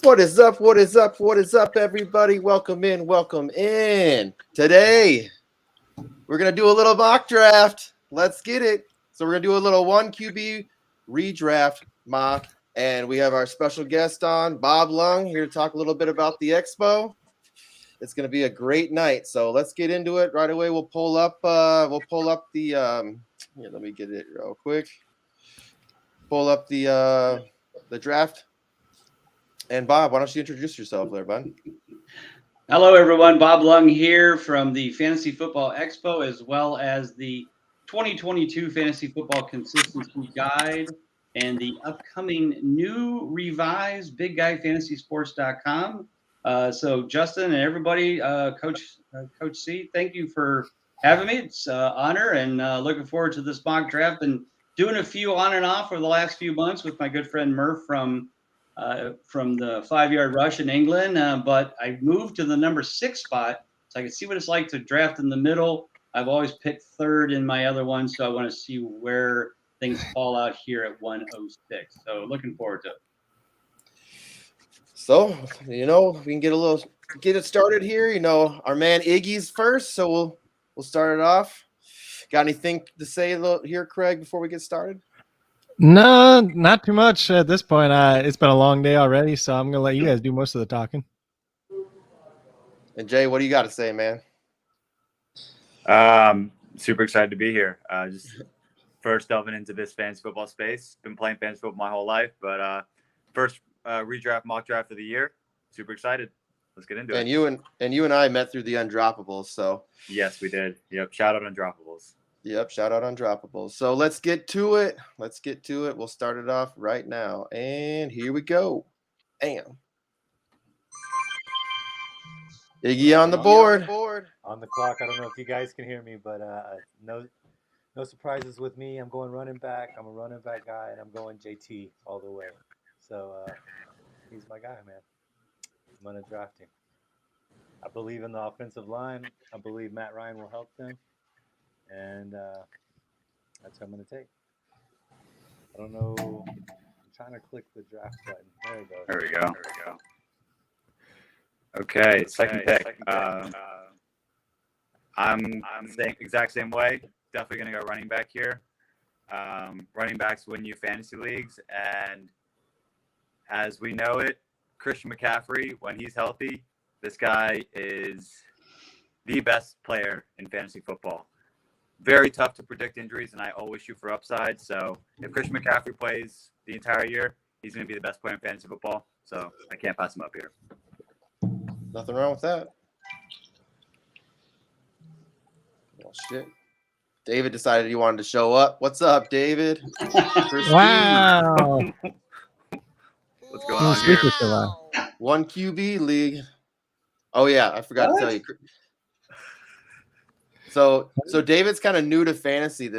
What is up? What is up? What is up, everybody? Welcome in. Welcome in. Today, we're going to do a little mock draft. Let's get it. So we're going to do a little 1QB redraft mock. And we have our special guest on, Bob Lung, here to talk a little bit about the expo. It's going to be a great night. So let's get into it right away. We'll pull up the here, let me get it real quick. Pull up the draft. And Bob, why don't you introduce yourself there, bud? Hello, everyone. Bob Lung here from the Fantasy Football Expo, as well as the 2022 Fantasy Football Consistency Guide and the upcoming new revised BigGuyFantasySports.com. So, Justin and everybody, Coach C, thank you for having me. It's an honor, and looking forward to this mock draft and doing a few on and off over the last few months with my good friend Murph from the 5-yard rush in England, but I moved to the number 6 spot so I can see what it's like to draft in the middle. I've always picked third in my other one, so I want to see where things fall out here at 106. So looking forward to it. So, we can get it started here. Our man Iggy's first, so we'll start it off. Got anything to say here, Craig, before we get started? No, not too much at this point. It's been a long day already, so I'm going to let you guys do most of the talking. And Jay, what do you got to say, man? Super excited to be here. Just first delving into this fantasy football space. Been playing fantasy football my whole life, but first redraft mock draft of the year. Super excited. Let's get into it. And you and I met through the Undroppables, so yes, we did. Yep, shout out Undroppables. Yep, shout out Undroppables. So let's get to it. We'll start it off right now. And here we go. Bam. Iggy on the board. On the clock. I don't know if you guys can hear me, but no surprises with me. I'm going running back. I'm a running back guy, and I'm going JT all the way. So he's my guy, man. I'm going to draft him. I believe in the offensive line. I believe Matt Ryan will help them. And that's what I'm going to take. I don't know. I'm trying to click the draft button. There we go. There we go. Okay, second pick. I'm the exact same way. Definitely going to go running back here. Running backs win you fantasy leagues. And as we know it, Christian McCaffrey, when he's healthy, this guy is the best player in fantasy football. Very tough to predict injuries, and I always shoot for upside. So if Christian McCaffrey plays the entire year, he's going to be the best player in fantasy football. So I can't pass him up here. Nothing wrong with that. Oh, shit. David decided he wanted to show up. What's up, David? Wow. What's going on here? 1QB league. Oh, yeah. I forgot to tell you. So David's kind of new to fantasy.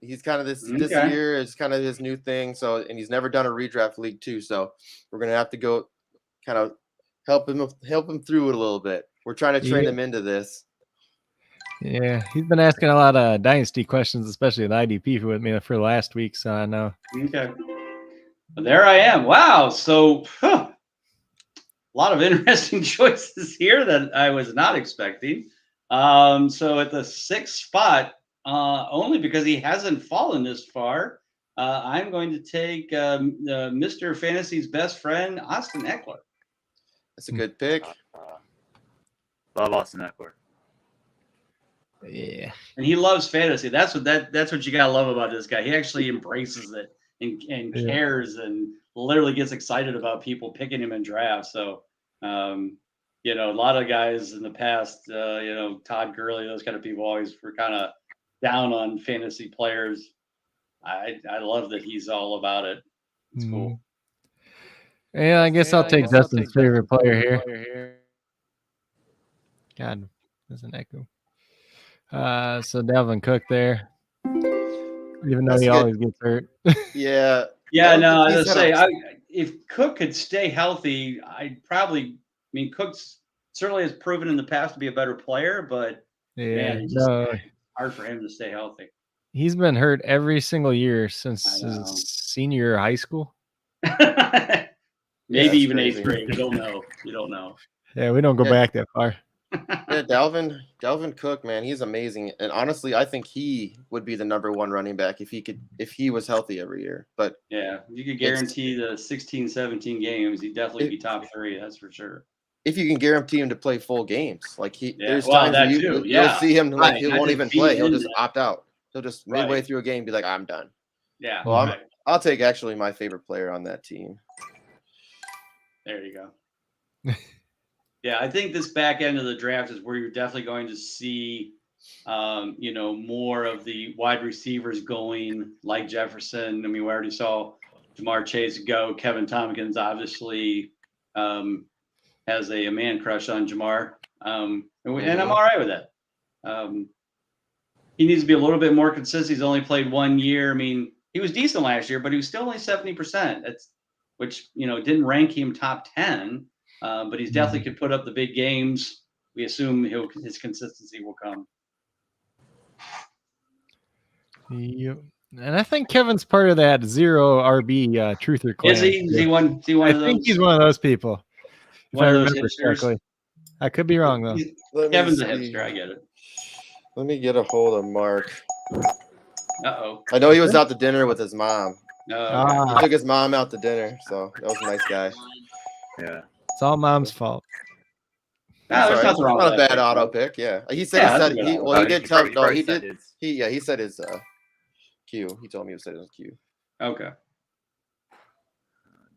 He's kind of this year is kind of his new thing. So, and he's never done a redraft league too. So we're gonna have to go kind of help him through it a little bit. We're trying to train him into this. Yeah, he's been asking a lot of dynasty questions, especially at IDP with me for last week. So I know. Okay. Well, there I am. Wow. So a lot of interesting choices here that I was not expecting. So at the 6th spot, only because he hasn't fallen this far, I'm going to take Mr. Fantasy's best friend, Austin Eckler. That's a good pick. Love Austin Eckler. Yeah. And he loves fantasy. That's what you gotta love about this guy. He actually embraces it and cares and literally gets excited about people picking him in drafts. So a lot of guys in the past, Todd Gurley, those kind of people always were kind of down on fantasy players. I love that he's all about it. It's cool. Yeah, I guess I'll take Justin's favorite player here. God, there's an echo. So Dalvin Cook there, even though he always gets hurt. Yeah. Yeah, no, I was gonna say, if Cook could stay healthy, Cook's certainly has proven in the past to be a better player, but it's hard for him to stay healthy. He's been hurt every single year since his senior year of high school. Maybe that's even crazy. 8th grade. You don't know. You don't know. Yeah, we don't go Yeah. back that far. Yeah, Dalvin Cook, man, he's amazing. And honestly, I think he would be the #1 running back if he was healthy every year. But Yeah, you could guarantee the 16, 17 games, he'd definitely be top 3. That's for sure. if you can guarantee him to play full games, like there's well, times that where too, you'll yeah. see him like Right, he not won't just even being play. He'll in just there. opt out. He'll just midway Right. through a game be like, I'm done. Yeah. Well, right. I'll take actually my favorite player on that team. There you go. Yeah, I think this back end of the draft is where you're definitely going to see, more of the wide receivers going like Jefferson. I mean, we already saw Jamar Chase go. Kevin Tompkins obviously has a man crush on Jamar, and I'm all right with that. He needs to be a little bit more consistent. He's only played 1 year. I mean, he was decent last year, but he was still only 70%. Which didn't rank him top 10, but he's definitely could put up the big games. We assume his consistency will come. Yep. And I think Kevin's part of that 0 RB truther clan. Is he? Is he one? Is he one I of those? think he's one of those people. If One I of those remember hipsters? correctly. I could be wrong though. Kevin's a hipster. I get it. Let me get a hold of Mark. Uh-oh. I know he was out to dinner with his mom. No. He took his mom out to dinner, so that was a nice guy. Yeah. It's all mom's fault. No, there's Sorry, nothing wrong not with a that bad pick, auto though. pick. Yeah, he said Yeah, he that's said a good he. auto. Well, he did tell. No, probably he said did. his- He said his Q. He told me he said his Q. Okay.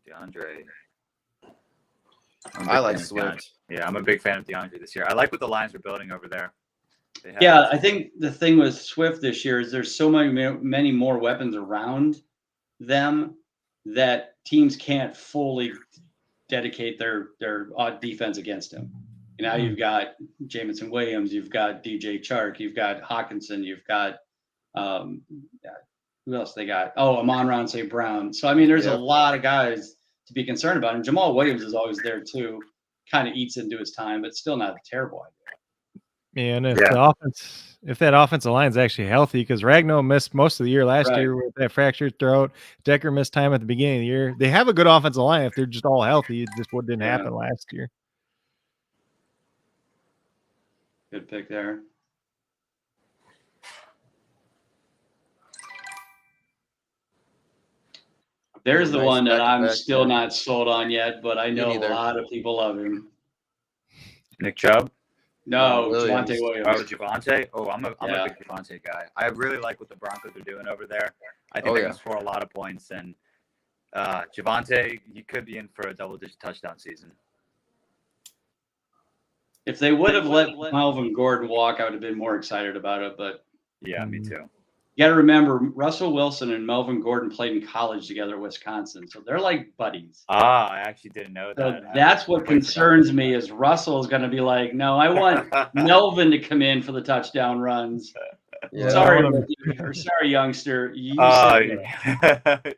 DeAndre. I like Swift. Yeah, I'm a big fan of DeAndre this year. I like what the Lions are building over there. They have- Yeah, I think the thing with Swift this year is there's so many more weapons around them that teams can't fully dedicate their defense against him. You've got Jamison Williams, you've got DJ Chark, you've got Hawkinson, you've got who else they got? Oh, Amon-Ra St. Brown. So I mean, there's a lot of guys to be concerned about, and Jamal Williams is always there too. Kind of eats into his time, but still not a terrible idea. Man, if that offensive line is actually healthy, because Ragnow missed most of the year last Right. year with that fractured throat. Decker missed time at the beginning of the year. They have a good offensive line if they're just all healthy. It just didn't happen last year. Good pick there. There's the Nice one that I'm back-to-back still there. not sold on yet, but I know a neither. lot of people love him. Nick Chubb. No, Williams. Javonte Williams. Oh, Javonte. Oh, I'm a Yeah. big Javonte guy. I really like what the Broncos are doing over there. I think Oh, they yeah. can score a lot of points. And Javonte, he could be in for a double-digit touchdown season. If they would have let Melvin Gordon walk, I would have been more excited about it. But Yeah, me too. you got to remember, Russell Wilson and Melvin Gordon played in college together at Wisconsin, so they're like buddies. Ah, I actually didn't know So that. that's what concerns me is Russell is going to be like, no, I want Melvin to come in for the touchdown runs. Yeah. Sorry, youngster. You said that.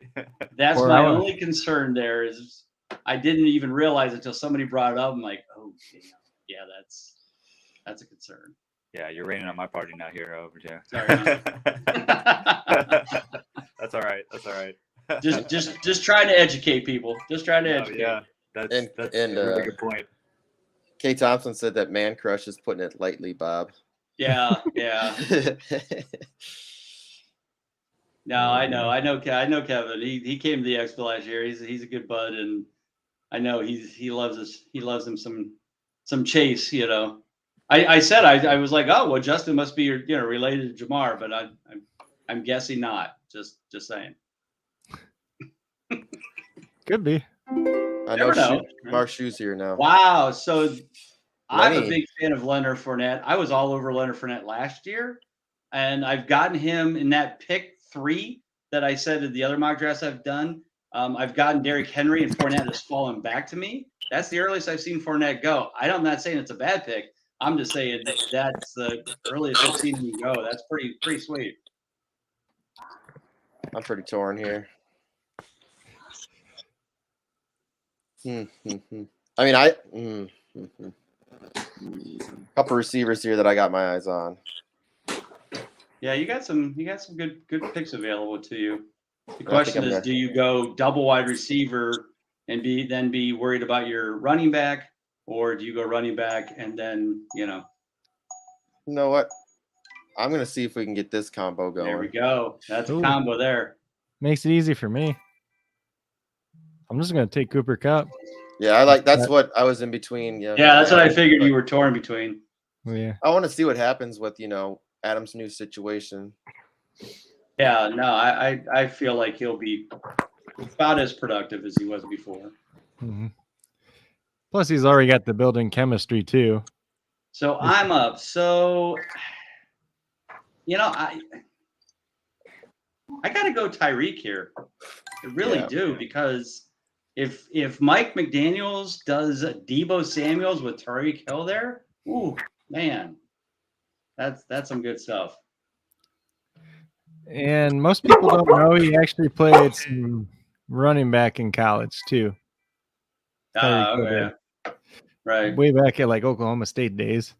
That's my only concern there is I didn't even realize it until somebody brought it up. I'm like, oh, yeah, that's a concern. Yeah, you're raining on my party now here over there. Sorry. That's all right. That's all right. just trying to educate people. Just trying to educate. Yeah, that's And- a really good point. Kay Thompson said that man crush is putting it lightly, Bob. Yeah. No, I know Kevin. He came to the Expo last year. He's a good bud, and I know he loves us. He loves him some Chase. I said I was like, oh well, Justin must be related to Jamar, but I'm guessing not. Just saying. Could be. I Never know. know. Mark Shoe's here now. Wow. So I'm a Lenny. big fan of Leonard Fournette. I was all over Leonard Fournette last year, and I've gotten him in that pick 3 that I said in the other mock drafts I've done. I've gotten Derrick Henry, and Fournette has fallen back to me. That's the earliest I've seen Fournette go. I'm not saying it's a bad pick. I'm just saying that's the earliest I've seen him go. That's pretty sweet. I'm pretty torn here. I mean, couple receivers here that I got my eyes on. Yeah, you got some good picks available to you. The think question I'm is, gonna- do you go double wide receiver and then be worried about your running back, or do you go running back and then You know what? I'm gonna see if we can get this combo going. there we go. That's a Ooh. combo there. Makes it easy for me. I'm just gonna take Cooper Cup. Yeah, I like. That's what I was in between. Yeah, that's what I figured you were torn between. Yeah. I want to see what happens with Adam's new situation. Yeah, no, I feel like he'll be about as productive as he was before. Mm-hmm. Plus, he's already got the built-in chemistry too. So I'm up. So, I got to go Tyreek here. I really do, because if Mike McDaniels does Deebo Samuels with Tyreek Hill there, ooh, man, that's some good stuff. And most people don't know he actually played some running back in college too. Okay. Right. Way back at like Oklahoma State days.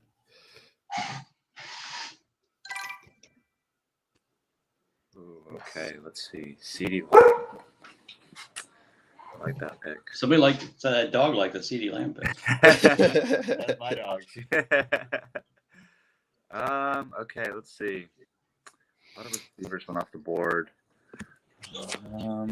Ooh, okay, let's see. CD Lamb. I like that pick. Somebody said that dog liked the CD Lamb pick. That's my dog. Okay, let's see. A lot of receivers went off the board. I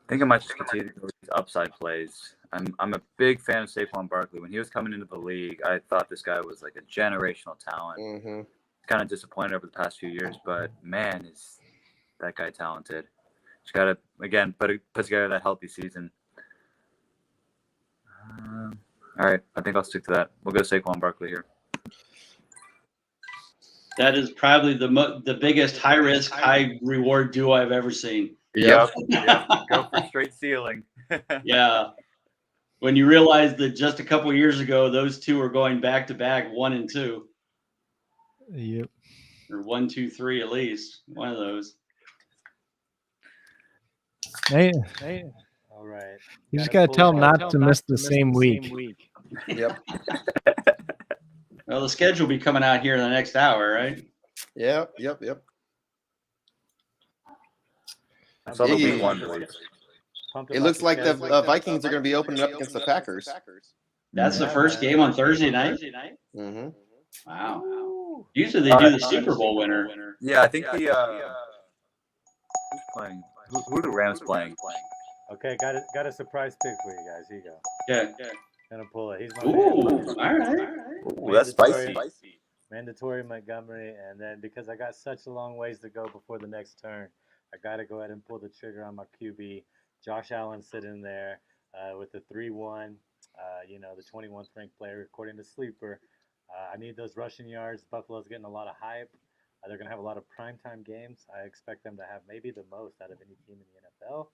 think I might just continue to go with these upside plays. I'm a big fan of Saquon Barkley. When he was coming into the league, I thought this guy was like a generational talent. Mm-hmm. Kind of disappointed over the past few years, but man, is that guy talented. Just got to, again, put together that healthy season. All right, I think I'll stick to that. We'll go Saquon Barkley here. That is probably the biggest high risk, high reward duo I've ever seen. Yep. Go for straight ceiling. Yeah. When you realize that just a couple years ago, those two were going back to back, 1 and 2. Yep. Or 1, 2, 3 at least. One of those. Hey. All right. You just gotta tell him not to miss the same week. Yep. Well, the schedule will be coming out here in the next hour, right? Yep. I saw the week one, boys. It looks like the Vikings are going to be opening up against the Packers. That's the first game on Thursday night? Mm-hmm. Wow. Usually they do the Super Bowl winner. Yeah, I think the who's playing? Who are the Rams playing? Okay, got a surprise pick for you guys. Here you go. Yeah. Gonna pull it. He's my Ooh, all right. Ooh, that's spicy. Mandatory Montgomery, and then because I got such a long ways to go before the next turn, I got to go ahead and pull the trigger on my QB. Josh Allen sitting there with the 3-1, the 21th ranked player according to Sleeper. I need those rushing yards. Buffalo's getting a lot of hype. They're going to have a lot of primetime games. I expect them to have maybe the most out of any team in the NFL.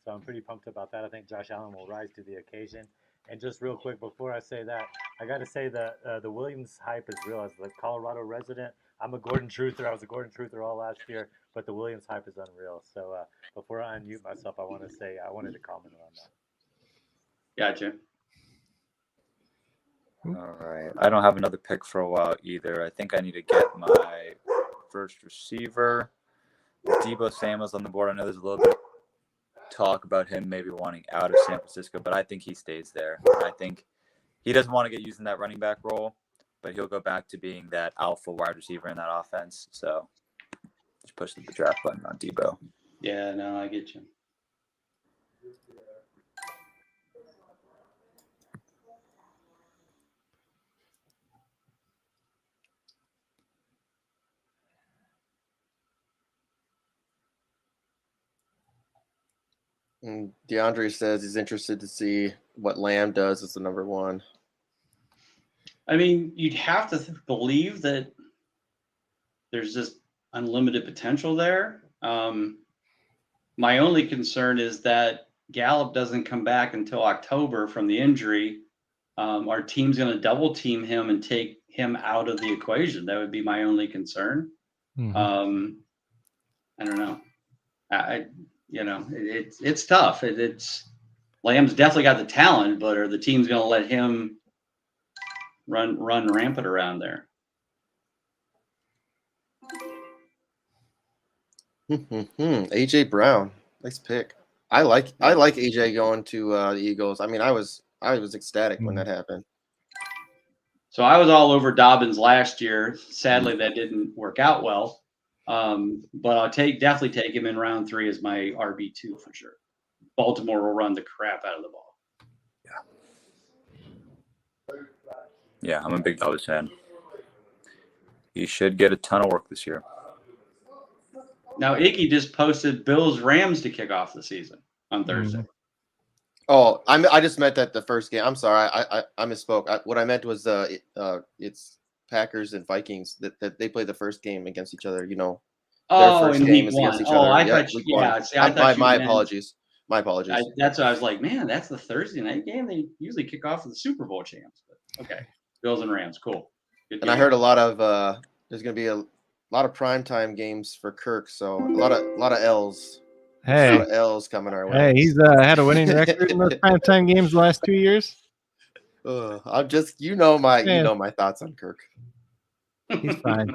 So I'm pretty pumped about that. I think Josh Allen will rise to the occasion. And just real quick, before I say that, I got to say that the Williams hype is real. As the Colorado resident, I'm a Gordon Truther. I was a Gordon Truther all last year, but the Williams hype is unreal. So before I unmute myself, I wanted to comment on that. Gotcha. All right. I don't have another pick for a while either. I think I need to get my first receiver. Deebo Samuel's on the board. I know there's a little bit of talk about him maybe wanting out of San Francisco, but I think he stays there. I think he doesn't want to get used in that running back role, but he'll go back to being that alpha wide receiver in that offense. So just push the draft button on Deebo. Yeah, no, I get you. And DeAndre says he's interested to see what Lamb does as the number 1. I mean, you'd have to believe that there's just unlimited potential there. My only concern is that Gallup doesn't come back until October from the injury. Our team's going to double team him and take him out of the equation. That would be my only concern. Mm-hmm. I don't know. It's tough. It's Lamb's definitely got the talent, but are the teams going to let him run rampant around there? AJ Brown. Nice pick. I like AJ going to the Eagles. I mean, I was ecstatic when that happened. So I was all over Dobbins last year. Sadly, that didn't work out well. But I'll definitely take him in round 3 as my RB2 for sure. Baltimore will run the crap out of the ball. Yeah, I'm a big Dobbins fan. He should get a ton of work this year. Now, Iggy just posted Bills Rams to kick off the season on Thursday. Oh, I just meant that the first game. I'm sorry, I misspoke. What I meant was it's Packers and Vikings that they play the first game against each other. You know, their first in game week is one. against each other. I thought, yeah. See, I thought my apologies. My apologies. That's why I was like, man, that's the Thursday night game. They usually kick off with the Super Bowl champs. But okay, Bills and Rams, cool. Good and game. I heard a lot of there's going to be a lot of primetime games for Kirk, so a lot of L's. Hey, a lot of L's coming our way. hey, he's had a winning record in those primetime games the last 2 years. I'm just my thoughts on Kirk. He's fine.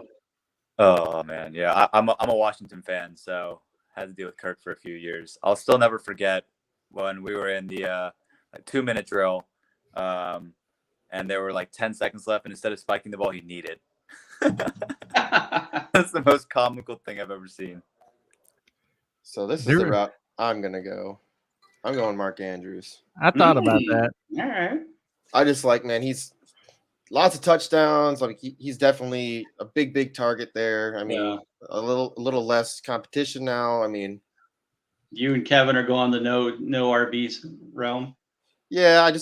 Oh man, yeah, I'm a Washington fan, so had to deal with Kirk for a few years. I'll still never forget when we were in the 2-minute drill, and there were like 10 seconds left, and instead of spiking the ball, he kneed it. That's the most comical thing I've ever seen. So this is the route I'm gonna go. I'm going Mark Andrews. I thought about that. All right. I just like, man, he's lots of touchdowns. Like he's definitely a big target there. I mean, a little less competition now. I mean, you and Kevin are going the no RBs realm. Yeah, I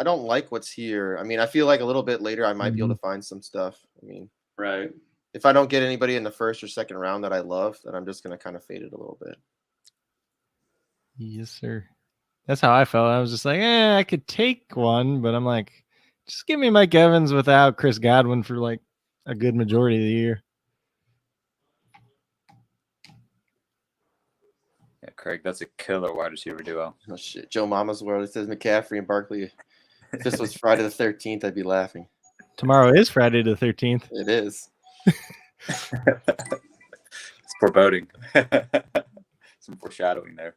don't like what's here. I mean, I feel like a little bit later I might be able to find some stuff. I mean, right. If I don't get anybody in the first or second round that I love, then I'm just going to kind of fade it a little bit. Yes, sir. That's how I felt. I was just like, I could take one, but I'm like, just give me Mike Evans without Chris Godwin for like a good majority of the year. Yeah, Craig, that's a killer wide receiver duo. Oh shit, Joe Mama's world. It says McCaffrey and Barkley. If this was Friday the 13th, I'd be laughing. Tomorrow is Friday the 13th. It is. It's foreboding. Some foreshadowing there.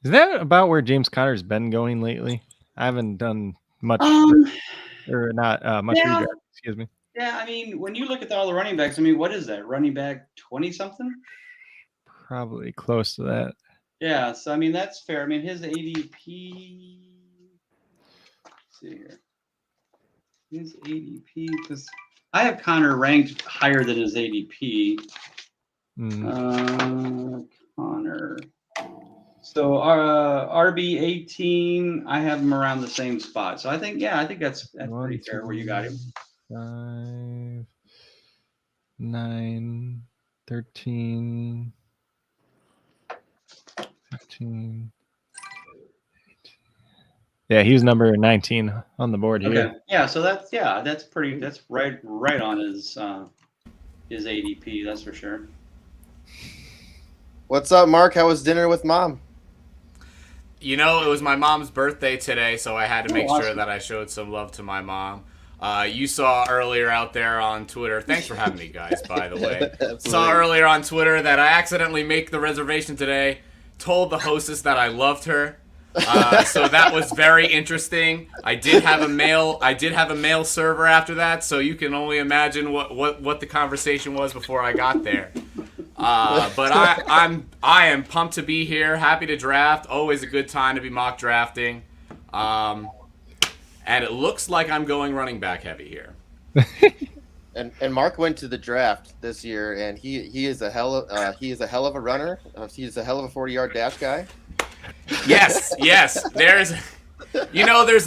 Is that about where James Conner's been going lately? I haven't done much much redraft, excuse me. Yeah, I mean, when you look at all the running backs, I mean, what is that? Running back 20-something? Probably close to that. Yeah, so I mean, that's fair. I mean, his ADP. Let's see here. His ADP, because I have Connor ranked higher than his ADP. Connor. So RB 18, I have him around the same spot. So I think that's pretty fair where you got him. 5, 9, 13, 15. Yeah, he was number 19 on the board here. Okay. Yeah, so that's right on his ADP, that's for sure. What's up, Mark? How was dinner with Mom? You know, it was my mom's birthday today, so I had to make awesome. sure that I showed some love to my mom. You saw earlier out there on Twitter. Thanks for having me, guys, by the way. Saw earlier on Twitter that I accidentally made the reservation today, told the hostess that I loved her. So that was very interesting. I did have a mail server after that, so you can only imagine what the conversation was before I got there. But I am pumped to be here. Happy to draft. Always a good time to be mock drafting. And it looks like I'm going running back heavy here. And Mark went to the draft this year, and he is a hell of a runner. He is a hell of a 40-yard dash guy. Yes. There's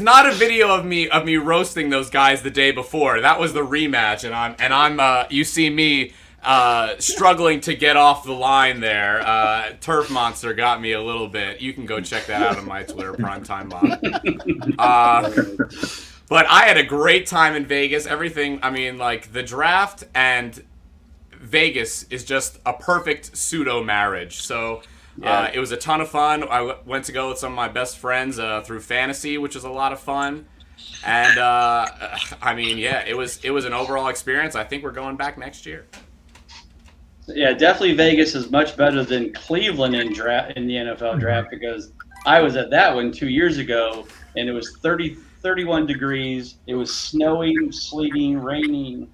not a video of me roasting those guys the day before. That was the rematch, and I'm you see me struggling to get off the line there. Turf Monster got me a little bit. You can go check that out on my Twitter, Primetime Mob. But I had a great time in Vegas. Everything, I mean, like, the draft and Vegas is just a perfect pseudo-marriage. So it was a ton of fun. I went to go with some of my best friends through Fantasy, which was a lot of fun. And I mean, yeah, it was an overall experience. I think we're going back next year. Yeah, definitely Vegas is much better than Cleveland in the NFL draft, because I was at that one 2 years ago and it was 31 degrees. It was snowing, sleeting, raining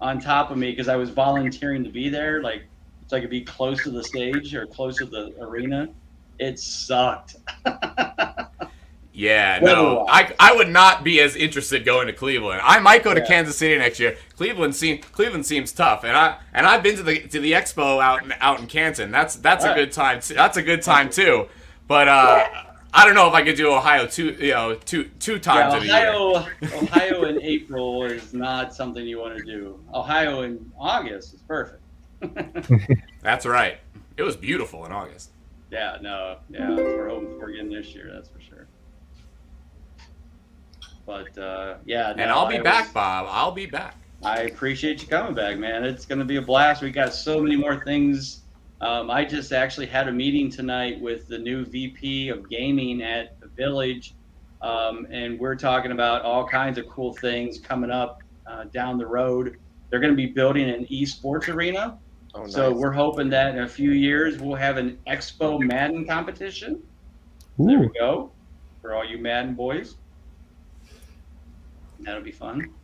on top of me because I was volunteering to be there, like so I could be close to the stage or close to the arena. It sucked. Yeah, no, I would not be as interested going to Cleveland. I might go to Kansas City next year. Cleveland seems tough, and I've been to the expo out in Canton. That's a good time. That's a good time too. But I don't know if I could do Ohio two times in a year. Ohio in April is not something you want to do. Ohio in August is perfect. That's right. It was beautiful in August. Yeah, we're hoping for again this year. That's for sure. But and I'll be back, Bob. I'll be back. I appreciate you coming back, man. It's going to be a blast. We got so many more things. I just actually had a meeting tonight with the new VP of gaming at the Village, and we're talking about all kinds of cool things coming up down the road. They're going to be building an esports arena. Oh, nice. So we're hoping that in a few years we'll have an Expo Madden competition. Ooh. There we go, for all you Madden boys. That'll be fun.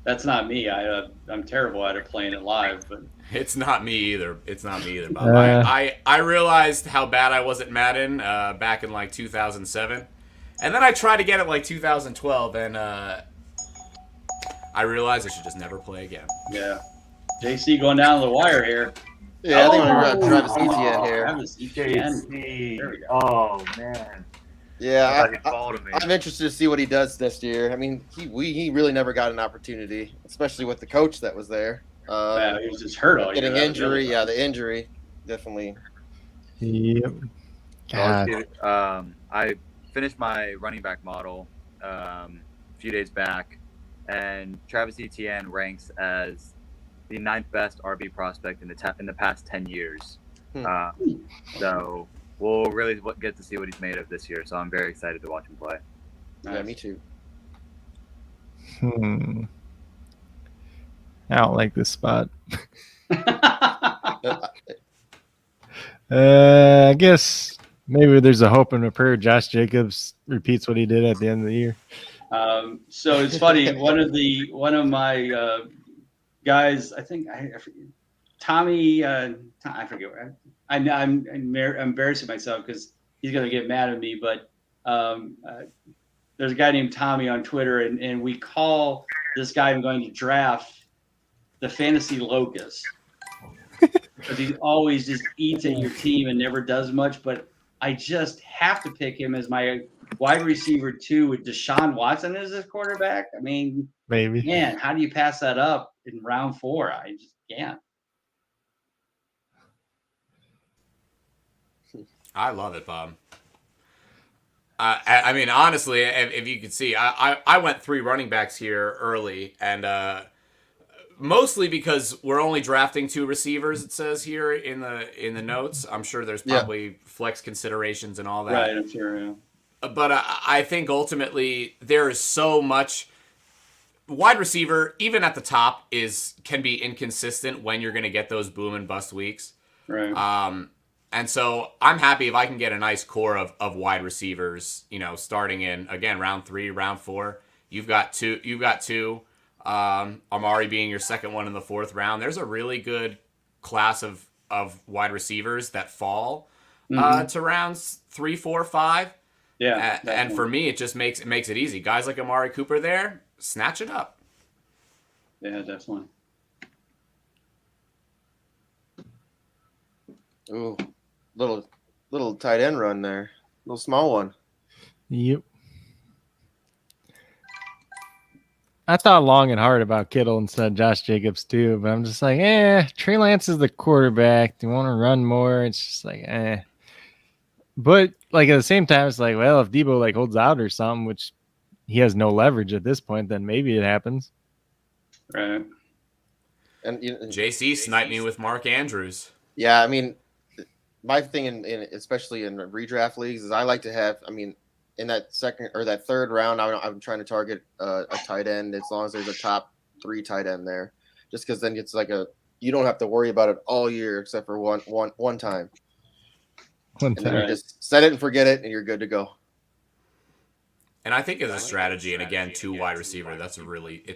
That's not me. I'm terrible at it playing it live, but it's not me either. Bob. I realized how bad I was at Madden back in like 2007, and then I tried to get it like 2012, and I realized I should just never play again. Yeah, JC going down the wire here. Yeah, I think we're gonna drive a CTN here. JC. There we go. Oh man. Yeah, I'm interested to see what he does next year. I mean, he really never got an opportunity, especially with the coach that was there. Yeah, he was just hurt all year. Getting injury, yeah, the injury definitely. Yep. I finished my running back model a few days back, and Travis Etienne ranks as the 9th best RB prospect in the past 10 years. So we'll really get to see what he's made of this year. So I'm very excited to watch him play. Yeah, me too. I don't like this spot. I guess maybe there's a hope and a prayer Josh Jacobs repeats what he did at the end of the year. So it's funny. One of my guys, I think I forget, Tommy. I forget. I'm embarrassing myself because he's gonna get mad at me. But there's a guy named Tommy on Twitter, and we call this guy I'm going to draft the fantasy locust because he always just eats at your team and never does much. But I just have to pick him as my wide receiver 2 with Deshaun Watson as his quarterback. I mean, maybe. Man, how do you pass that up in round 4? I just can't. I love it, Bob. I mean, honestly, if you could see, I went 3 running backs here early, and mostly because we're only drafting 2 receivers. It says here in the notes. I'm sure there's probably flex considerations and all that. Right, I'm sure. Yeah. But I think ultimately there is so much. Wide receiver, even at the top, can be inconsistent when you're going to get those boom and bust weeks. Right. And so I'm happy if I can get a nice core of wide receivers, starting in, again, round 3, round 4. You've got two. Amari being your second one in the 4th round. There's a really good class of wide receivers that fall to rounds 3, 4, 5. Yeah. And for me, it just makes it easy. Guys like Amari Cooper there, snatch it up. Yeah, definitely. Ooh, little tight end run there, little small one. Yep. I thought long and hard about Kittle instead of Josh Jacobs too, but I'm just like, Trey Lance is the quarterback. Do you want to run more? It's just like, But like at the same time, it's like, well, if Debo like holds out or something, which he has no leverage at this point, then maybe it happens. Right. And JC sniped me with Mark Andrews. Yeah, I mean, my thing in especially in redraft leagues is I like to have. I mean, in that second or that third round, I'm trying to target a tight end as long as there's a top 3 tight end there, just because then it's like you don't have to worry about it all year except for one time. And then you just set it and forget it, and you're good to go. And I think as a strategy, and again, 2 wide receiver, it's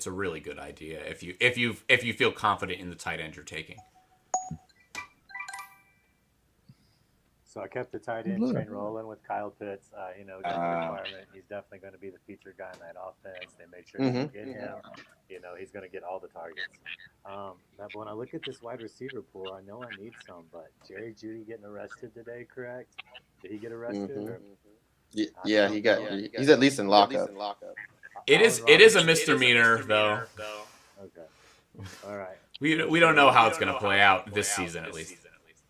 a really good idea if you feel confident in the tight end you're taking. So I kept the tight end train rolling with Kyle Pitts. Just a requirement. He's definitely going to be the featured guy in that offense. They make sure to get him. He's going to get all the targets. But when I look at this wide receiver pool, I know I need some. But Jerry Jeudy getting arrested today, correct? Did he get arrested? Or? Yeah, he's at least in lockup. It is a misdemeanor though. Okay. All right. We don't know how it's going to play out this season at least.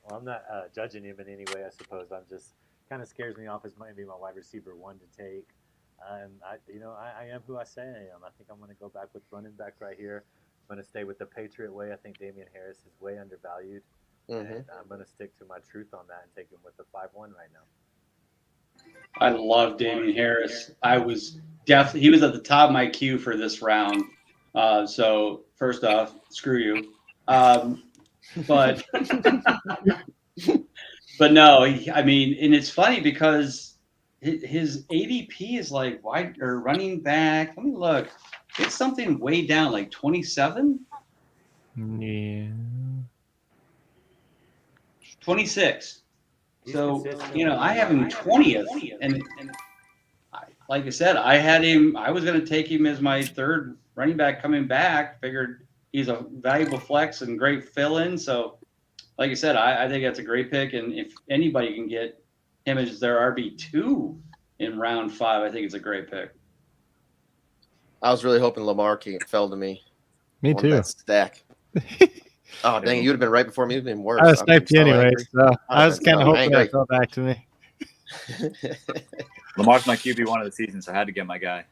Well, I'm not judging him in any way, I suppose. I'm just kind of scares me off as maybe my wide receiver 1 to take. And I am who I say I am. I think I'm going to go back with running back right here. I'm going to stay with the Patriot way. I think Damian Harris is way undervalued. And I'm going to stick to my truth on that and take him with the 5-1 right now. I love Damian Harris. He was at the top of my queue for this round. So first off, screw you. But no, and it's funny because his ADP is like wide or running back. Let me look. It's something way down, like 27. Yeah. 26. So I have him 20th, and like I said, I was going to take him as my 3rd running back coming back. Figured he's a valuable flex and great fill-in. So, like I said, I think that's a great pick. And if anybody can get him as their RB2 in round 5, I think it's a great pick. I was really hoping Lamar fell to me. Me too. That stack. Oh, dang it. You would have been right before me. It would have been worse. I was sniped you anyway, so I was kind of hoping angry. that fell back to me. Lamar's my QB1 of the season, so I had to get my guy.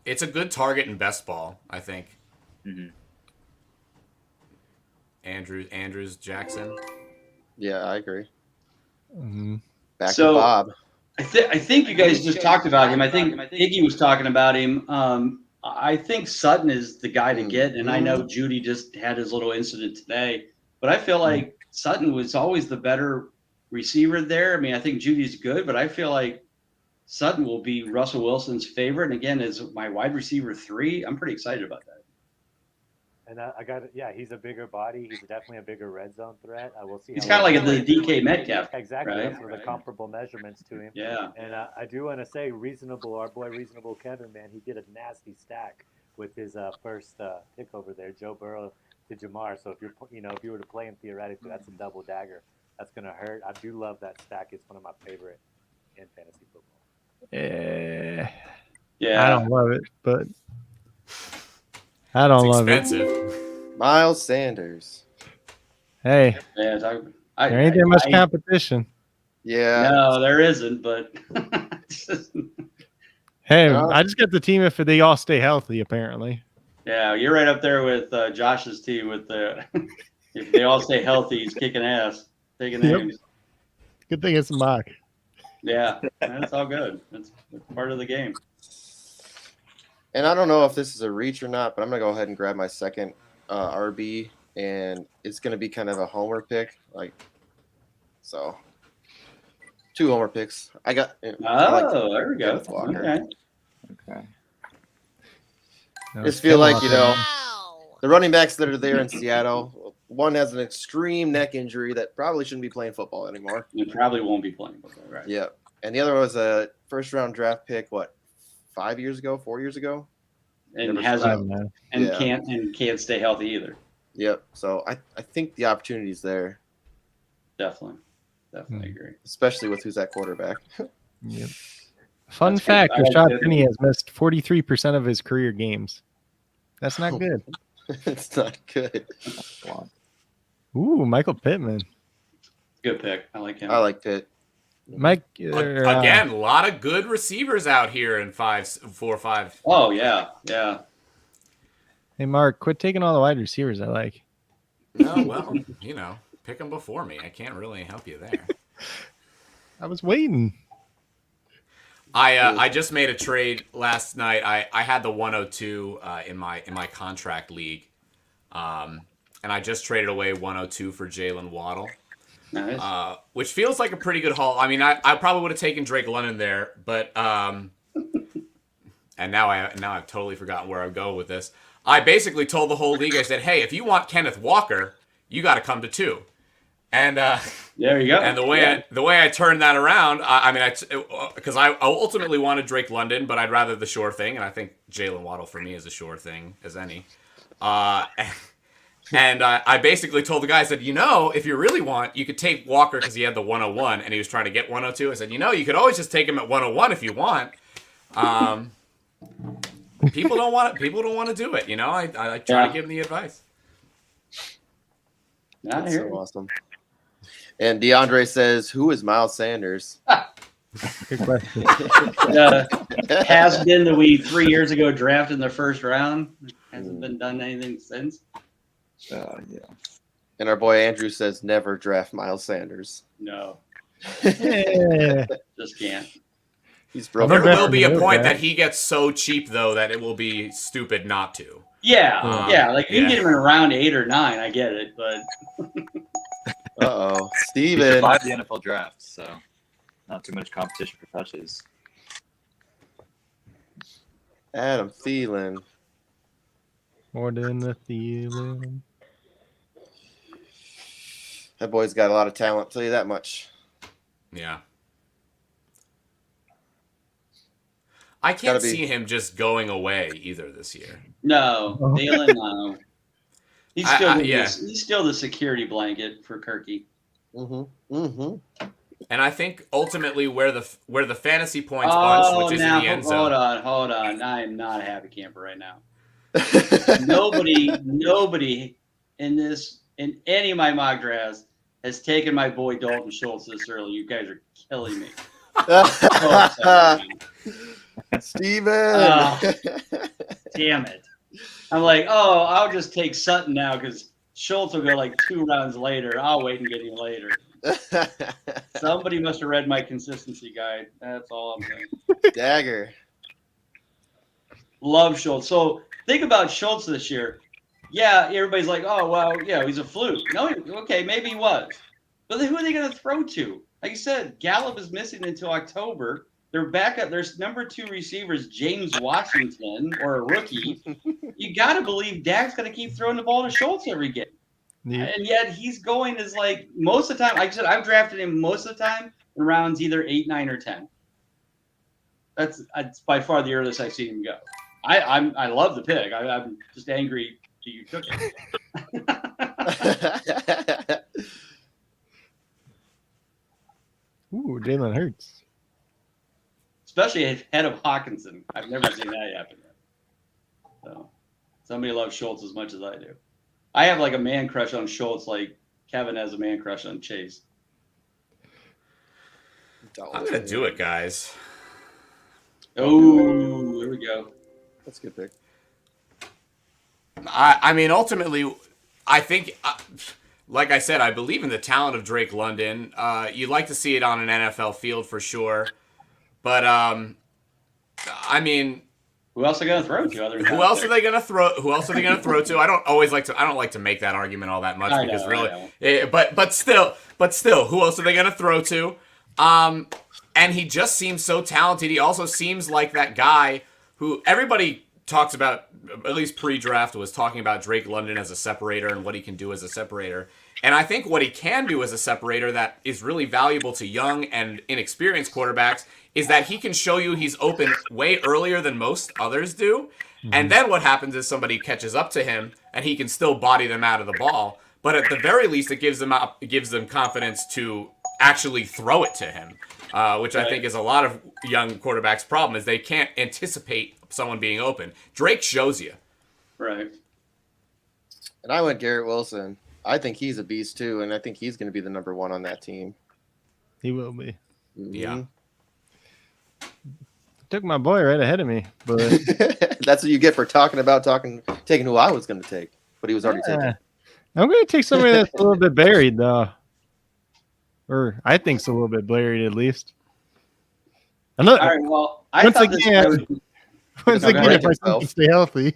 It's a good target in best ball, I think. Mm-hmm. Andrews, Jackson. Yeah, I agree. Mm-hmm. Back to Bob. I think you guys just talked about him. I think Iggy was talking about him. I think Sutton is the guy to get, and I know Jeudy just had his little incident today, but I feel like Sutton was always the better receiver there. I mean, I think Judy's good, but I feel like Sutton will be Russell Wilson's favorite. And again, as my wide receiver 3, I'm pretty excited about that. And I got it. Yeah, he's a bigger body. He's definitely a bigger red zone threat. We'll see. He's kind of like the DK Metcalf. Exactly. Right? Those were the comparable measurements to him. Yeah. And I do want to say, our boy Reasonable Kevin, man, he did a nasty stack with his first pick over there, Joe Burrow to Jamar. So if if you were to play him theoretically, that's a double dagger. That's gonna hurt. I do love that stack. It's one of my favorite in fantasy football. Yeah. I don't love it, but I don't love expensive. Miles Sanders. Hey, Yeah, there ain't that much competition. Yeah. No, there isn't, but Hey, I just got the team if they all stay healthy, apparently. yeah, you're right up there with Josh's team with the if they all stay healthy, he's kicking ass, taking names. Good thing it's a mock. Yeah, that's all good. That's part of the game. And I don't know if this is a reach or not, but I'm going to go ahead and grab my second RB, and it's going to be kind of a homer pick. So 2 homer picks. I got. There we go. Okay. I just feel like, the running backs that are there in Seattle, one has an extreme neck injury that probably shouldn't be playing football anymore. You probably won't be playing football, right? Yeah. And the other was a first-round draft pick, 4 years ago? And can't stay healthy either. Yep. So I think the opportunity's there. Definitely agree. Especially with who's at quarterback. Yep. Fun fact, Rashad Penny has missed 43% of his career games. That's not good. It's not good. Ooh, Michael Pittman. Good pick. I like him. I like Pitt. Mike, Again, a lot of good receivers out here in 4-5. Oh, yeah. Hey, Mark, quit taking all the wide receivers I like. No, well, pick them before me. I can't really help you there. I was waiting. I just made a trade last night. I had the 102 in my contract league, and I just traded away 102 for Jalen Waddle. Nice. Which feels like a pretty good haul. I mean, I probably would have taken Drake London there, but and now I've totally forgotten where I go with this. I basically told the whole league, I said, hey, if you want Kenneth Walker, you got to come to 2. And there you go. And the way I turned that around, because I ultimately wanted Drake London, but I'd rather the sure thing, and I think Jalen Waddle for me is a sure thing as any. And I basically told the guy, I said, if you really want, you could take Walker because he had the 101 and he was trying to get 102. I said, you could always just take him at 101 if you want. People don't want it. People don't want to do it. I try to give them the advice. That's so awesome. And DeAndre says, "Who is Miles Sanders?" Good question. Has been that we 3 years ago drafted in the first round. Hasn't been done anything since. Yeah. And our boy Andrew says, "Never draft Miles Sanders." No, Yeah. just can't. He's There broken. will be a point that he gets so cheap though that it will be stupid not to. Yeah. Like you can get him in round 8 or 9. I get it, but Uh-oh. He Steven. survived the NFL draft, so not too much competition for touches. Adam Thielen. More than the feeling. That boy's got a lot of talent, I'll tell you that much. Yeah. I can't see him just going away either this year. no, Thielen, no. He's still yeah. he's still the security blanket for Kirky. Mm-hmm. And I think ultimately where the fantasy points bunch, which is in the end zone. Hold on. I am not a happy camper right now. Nobody in any of my mock drafts has taken my boy Dalton Schultz this early. You guys are killing me. Steven. Damn it. I'm like, I'll just take Sutton now because Schultz will go like 2 rounds later. I'll wait and get him later. Somebody must have read my consistency guide. That's all I'm saying. Dagger. Love Schultz. So think about Schultz this year. Yeah, everybody's like, oh, well, yeah, he's a fluke. No, okay, maybe he was. But then who are they going to throw to? Like you said, Gallup is missing until October. Their backup, their number 2 receivers, James Washington, or a rookie. You got to believe Dak's going to keep throwing the ball to Schultz every game. Yeah. And yet he's going as like most of the time. Like I said, I've drafted him most of the time in rounds either 8, 9, or 10. That's by far the earliest I've seen him go. I love the pick. I'm just angry that you took it. Ooh, Jalen Hurts. Especially ahead of Hawkinson. I've never seen that happen yet. So somebody loves Schultz as much as I do. I have like a man crush on Schultz, like Kevin has a man crush on Chase. I'm gonna do it, guys. Oh, here we go. That's a good pick. I mean, ultimately, I think, like I said, I believe in the talent of Drake London. You'd like to see it on an NFL field for sure, but I mean, who else are they going to throw to? Other than who else are they going to throw? Who else are they going to throw to? I don't like to make that argument all that much because but still, who else are they going to throw to? And he just seems so talented. He also seems like that guy who everybody talks about, at least pre-draft, was talking about Drake London as a separator and what he can do as a separator. And I think what he can do as a separator that is really valuable to young and inexperienced quarterbacks is that he can show you he's open way earlier than most others do. Mm-hmm. And then what happens is somebody catches up to him and he can still body them out of the ball. But at the very least, it gives them confidence to actually throw it to him, which I think is a lot of young quarterbacks' problem is they can't anticipate someone being open. Drake shows you. Right. And I went Garrett Wilson. I think he's a beast too, and I think he's going to be the number 1 on that team. He will be. Mm-hmm. Yeah. Took my boy right ahead of me, but that's what you get for taking who I was going to take, but he was already taken. I'm going to take somebody that's a little bit buried though. or I think it's a little bit blurry at least. Another, All right. Well, I once thought this guy again, would, once Doesn't again, break if I think himself. you stay healthy,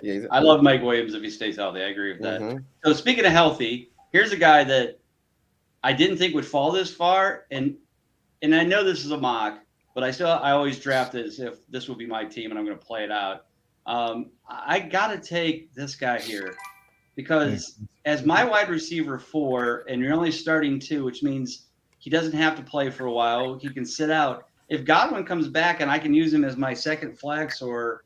Yeah, I love Mike Williams if he stays healthy. I agree with that. Mhm. So speaking of healthy, here's a guy that I didn't think would fall this far, and I know this is a mock, but I always draft as if this would be my team and I'm going to play it out. I got to take this guy here because as my wide receiver 4, and you're only starting 2, which means he doesn't have to play for a while. He can sit out. If Godwin comes back and I can use him as my second flex or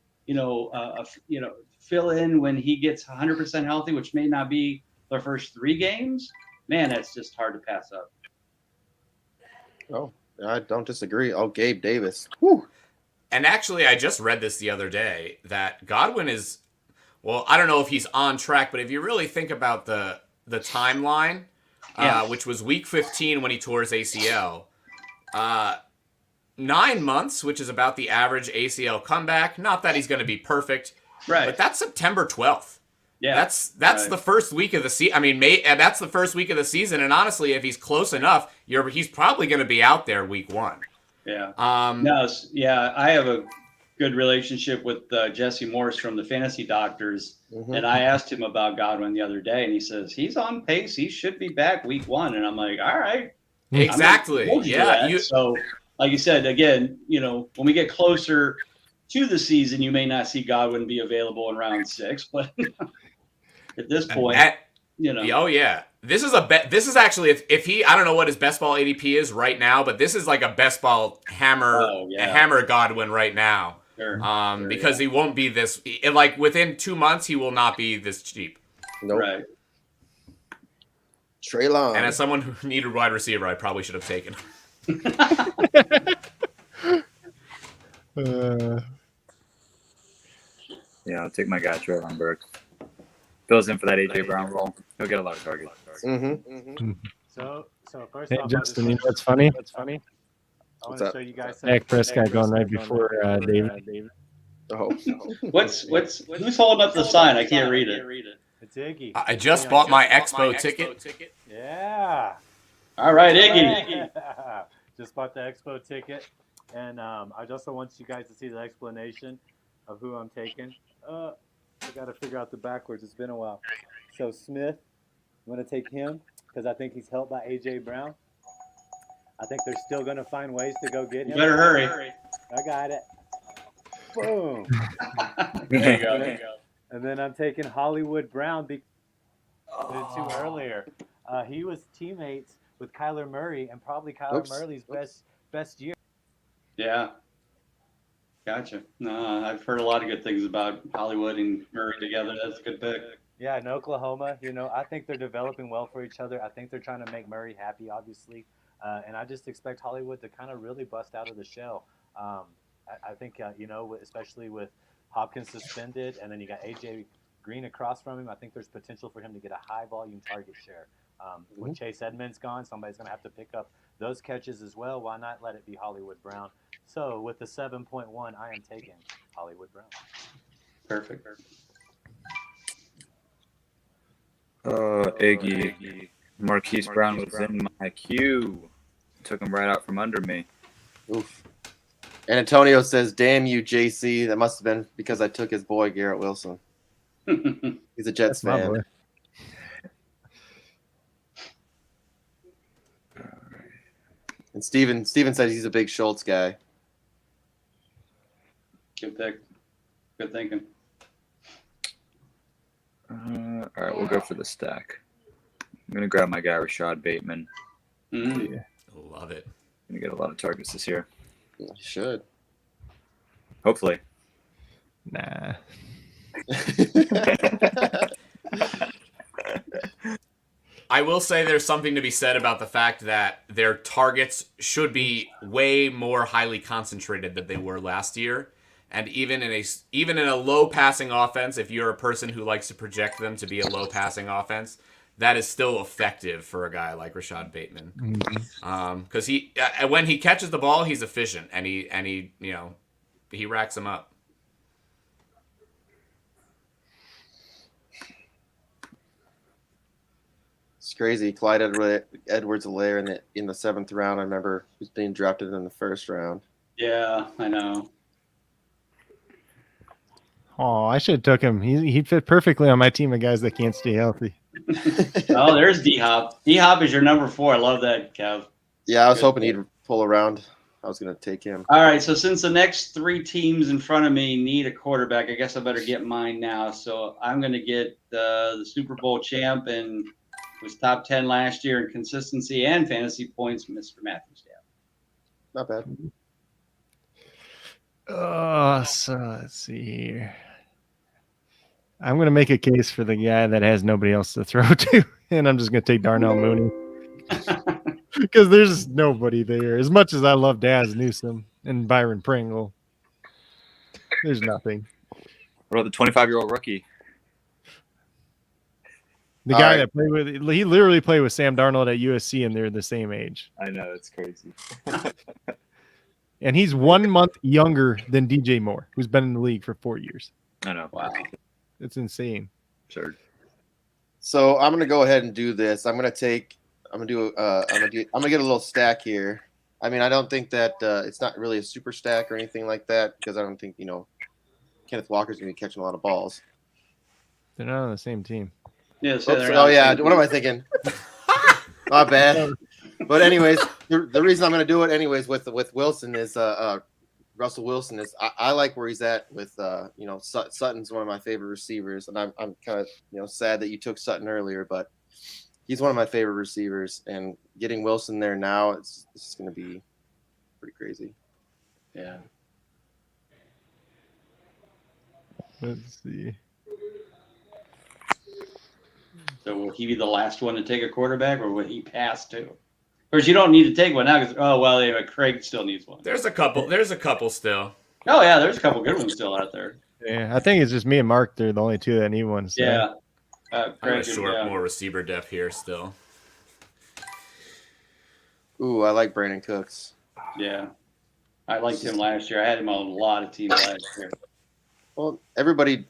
fill in when he gets 100% healthy, which may not be the first 3 games, man, that's just hard to pass up. Oh, I don't disagree. Oh, Gabe Davis. Whew. And actually, I just read this the other day that Godwin is, well, I don't know if he's on track, but if you really think about the timeline, which was week 15 when he tore his ACL, 9 months, which is about the average ACL comeback. Not that he's going to be perfect, Right. but that's September 12th. Yeah. That's right. the first week of the season. I mean, that's the first week of the season, and honestly, if he's close enough, he's probably going to be out there week 1. Yeah. No, I have a good relationship with Jesse Morse from the Fantasy Doctors, Mhm. and I asked him about Godwin the other day, and he says he's on pace. He should be back week 1, and I'm like, all right, exactly. I'm gonna hold you to Yeah, that. So, like you said, again, when we get closer to the season, you may not see Godwin be available in round 6, but at this point, Oh yeah, this is a bet. This is actually if he, I don't know what his best ball ADP is right now, but this is like a best ball hammer, hammer Godwin right now. Sure. Because he won't be this. Like within 2 months, he will not be this cheap. Nope. Right. Treylon. And as someone who needed wide receiver, I probably should have taken him. Yeah, I'll take my guy Treylon Burks. Fills in for that AJ Brown role. He'll get a lot of targets. Mm-hmm. Mm-hmm. So first hey off, Justin, you know what's funny? I want What's to up? show you guys Dak Prescott going right before David. Oh. Who's holding up the sign? I can't read it. It's Iggy. I just bought my Expo ticket. Yeah. All right, Iggy. Just bought the Expo ticket, and I just want you guys to see the explanation of who I'm taking. I got to figure out the backwards. It's been a while. So Smith, I'm going to take him because I think he's helped by AJ Brown. I think they're still going to find ways to go get him. You better hurry. I got it. Boom. There you go. And then I'm taking Hollywood Brown because too earlier. He was teammates with Kyler Murray and probably Kyler Murray's best year. Yeah. Gotcha. No, I've heard a lot of good things about Hollywood and Murray together. That's a good pick. Yeah, in Oklahoma, I think they're developing well for each other. I think they're trying to make Murray happy, obviously. And I just expect Hollywood to kind of really bust out of the shell. I think, especially with Hopkins suspended and then you got A.J. Green across from him, I think there's potential for him to get a high-volume target share. With Chase Edmonds gone, somebody's going to have to pick up those catches as well. Why not let it be Hollywood Brown? So with the 7.1, I am taking Hollywood Brown. Perfect. Iggy. Marquise Brown was in my queue. Took him right out from under me. Oof. And Antonio says, "Damn you, JC. That must have been because I took his boy Garrett Wilson. He's a Jets That's my fan." boy. And Steven says he's a big Schultz guy. Good pick. Good thinking. All right, we'll go for the stack. I'm going to grab my guy, Rashad Bateman. Mm-hmm. Yeah. Love it. Going to get a lot of targets this year. You should. Hopefully. Nah. I will say there's something to be said about the fact that their targets should be way more highly concentrated than they were last year. And even in a low passing offense, if you're a person who likes to project them to be a low passing offense, that is still effective for a guy like Rashad Bateman. Because when he catches the ball, he's efficient and he racks them up. It's crazy. Clyde Edwards-Helaire in the 7th round. I remember he was being drafted in the 1st round. Yeah, I know. Oh, I should have took him. He'd fit perfectly on my team of guys that can't stay healthy. Oh, there's D-Hop. D-Hop is your number 4. I love that, Kev. Yeah, I was Good hoping pick. he'd pull around. I was going to take him. All right, so since the next 3 teams in front of me need a quarterback, I guess I better get mine now. So I'm going to get the Super Bowl champ and was top 10 last year in consistency and fantasy points, Mr. Matthew Stafford. Not bad. So let's see here. I'm going to make a case for the guy that has nobody else to throw to, and I'm just going to take Darnell Mooney. Because there's nobody there. As much as I love Daz Newsome and Byron Pringle, there's nothing. What about the 25-year-old rookie? The All guy right. that played with, he literally played with Sam Darnold at USC, and they're the same age. I know, it's crazy. And he's 1 month younger than DJ Moore, who's been in the league for 4 years. I know. Wow. It's insane. Sure. So I'm going to go ahead and do this. I'm going to get a little stack here. I mean, I don't think that it's not really a super stack or anything like that because I don't think, Kenneth Walker's going to be catching a lot of balls. They're not on the same team. Yeah, so Oops, they're oh, not yeah. saying- What am I thinking? My bad. But anyways, the reason I'm going to do it anyways with Wilson is Russell Wilson is I like where he's at with Sutton's one of my favorite receivers, and I'm kind of sad that you took Sutton earlier, but he's one of my favorite receivers, and getting Wilson there now it's going to be pretty crazy. Yeah. Let's see. So will he be the last one to take a quarterback, or will he pass too? Of course, you don't need to take one now because Craig still needs one. There's a couple still. Oh yeah, there's a couple good ones still out there. Yeah, I think it's just me and Mark. They're the only two that need one. So. Yeah. I'm Craig, gonna short yeah. more receiver depth here still. Ooh, I like Brandon Cooks. Yeah. I liked him last year. I had him on a lot of teams last year. Well, everybody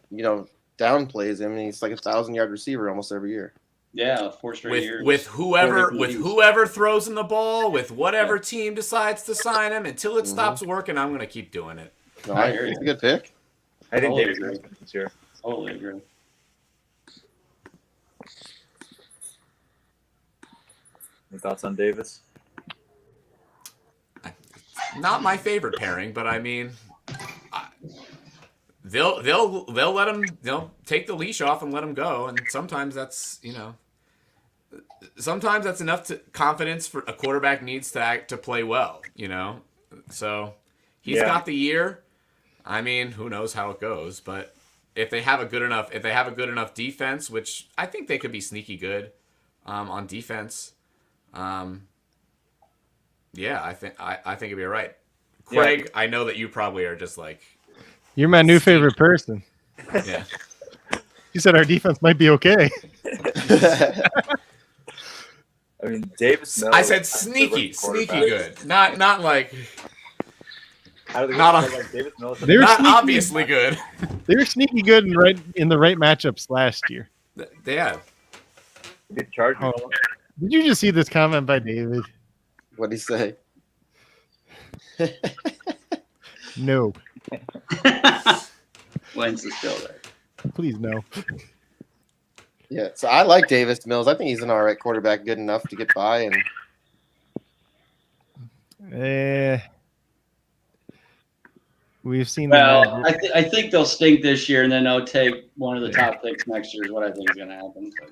downplays him, and he's like a 1,000-yard receiver almost every year. Yeah, 4 straight years. With whoever 40 games. throws in the ball, with whatever team decides to sign him, until it stops working, I'm gonna keep doing it. No, I hear it's you. a good pick. I think Totally Davis agree. Mills this year. Totally agree. Any thoughts on Davis? Not my favorite pairing, but I mean, they'll let him take the leash off and let him go, and sometimes that's enough confidence for a quarterback needs to play well, So he's got the year. I mean, who knows how it goes, but if they have a good enough defense, which I think they could be sneaky good on defense. Yeah, I think it'd be all right. Craig, I know that you probably are just like You're my new favorite person. yeah. You said our defense might be okay. I mean, Davis Mills. I said sneaky good, not like How do they Not like Davis Mills? They were not sneaky. obviously good. They were sneaky good in the right matchups last year. Yeah, Beat the Chargers. Oh, did you just see this comment by David? What'd he say? No, Wentz is still there. please no. Yeah, so I like Davis Mills. I think he's an all right quarterback, good enough to get by. And We've seen Well, I think they'll stink this year, and then they'll take one of the top picks next year. Is what I think is going to happen. But,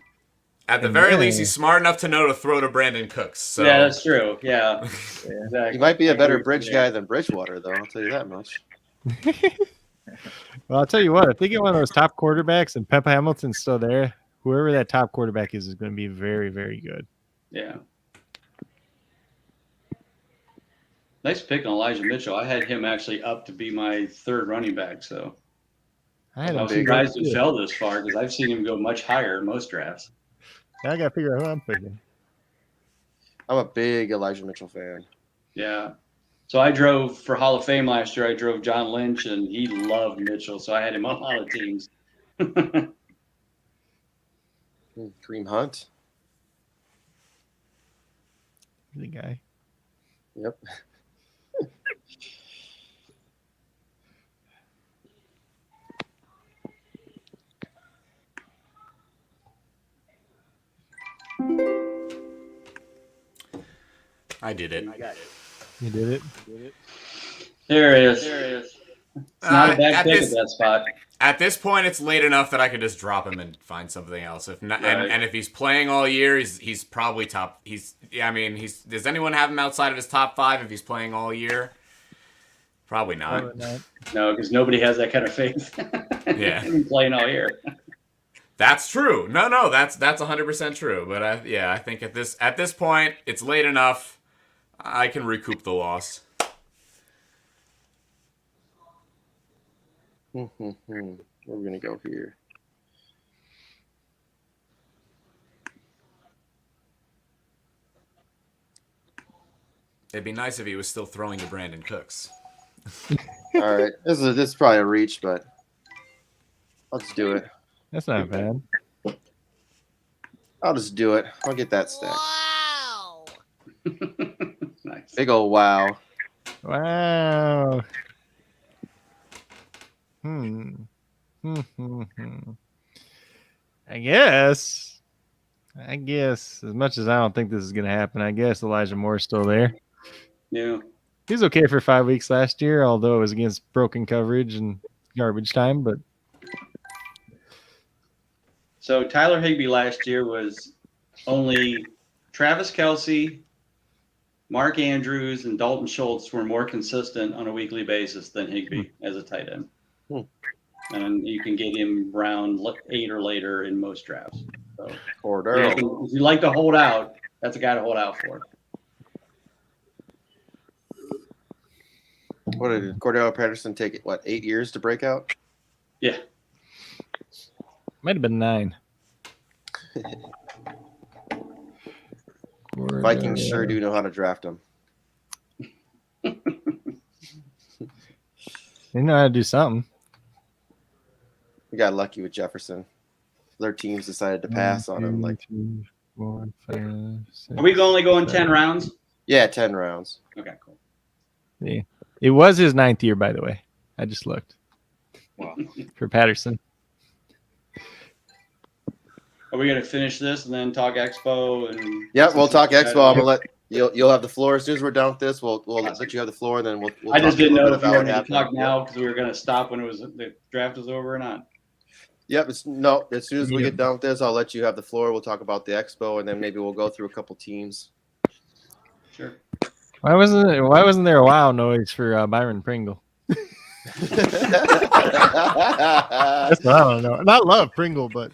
at the very least, he's smart enough to know to throw to Brandon Cooks. So yeah, that's true. Yeah, exactly. he might be a better I agree with bridge you guy there. than Bridgewater, though. I'll tell you that much. Well, I'll tell you what. If they get one of those top quarterbacks and Pep Hamilton's still there, whoever that top quarterback is going to be very, very good. Yeah. Nice pick on Elijah Mitchell. I had him actually up to be my 3rd running back. So I had I him was too. surprised it fell this far because I've seen him go much higher in most drafts. Now I got to figure out who I'm picking. I'm a big Elijah Mitchell fan. Yeah. So I drove for Hall of Fame last year. I drove John Lynch, and he loved Mitchell. So I had him on a lot of teams. Kareem Hunt. The guy. Yep. I did it. You did it. There it is. It's not a bad pick at that spot. At this point, it's late enough that I could just drop him and find something else. If not, Right. and if he's playing all year, he's probably top. Does anyone have him outside of his top 5 if he's playing all year? Probably not. Probably not. No, because nobody has that kind of faith. Yeah. He's been playing all year. That's true. No, that's 100% true. But I think at this point, it's late enough. I can recoup the loss. Where are we gonna go here? It'd be nice if he was still throwing to Brandon Cooks. All right, this is probably a reach, but let's do it. That's not bad. I'll just do it. I'll get that stack. Wow. Nice. Big ol' wow. Wow. I guess as much as I don't think this is gonna happen, I guess Elijah Moore's still there. Yeah. He was okay for 5 weeks last year, although it was against broken coverage and garbage time. But So Tyler Higbee last year was only Travis Kelce, Mark Andrews, and Dalton Schultz were more consistent on a weekly basis than Higbee as a tight end. And you can get him round 8 or later in most drafts. So Cordero. if you like to hold out, that's a guy to hold out for. What did Cordero Patterson take? It 8 years to break out? Yeah. might have been 9. Vikings sure do know how to draft them. They know how to do something. We got lucky with Jefferson. Their teams decided to pass on him. 2, 4, 5, 6. Are we only going 10 rounds? Yeah, 10 rounds. Okay, cool. Yeah. It was his 9th year, by the way. I just looked. Wow. For Patterson. Are we going to finish this and then talk Expo? And Yeah, we'll talk Expo. I'm gonna let you'll have the floor as soon as we're done with this. We'll let you have the floor, and then we'll I just talk a didn't little know bit if we were about going what to talk happened. now because we were going to stop when the draft was over or not. Yep. As soon as we get done with this, I'll let you have the floor. We'll talk about the Expo, and then maybe we'll go through a couple teams. Sure. Why wasn't there a wow noise for Byron Pringle? That's what I don't know. And I love Pringle, but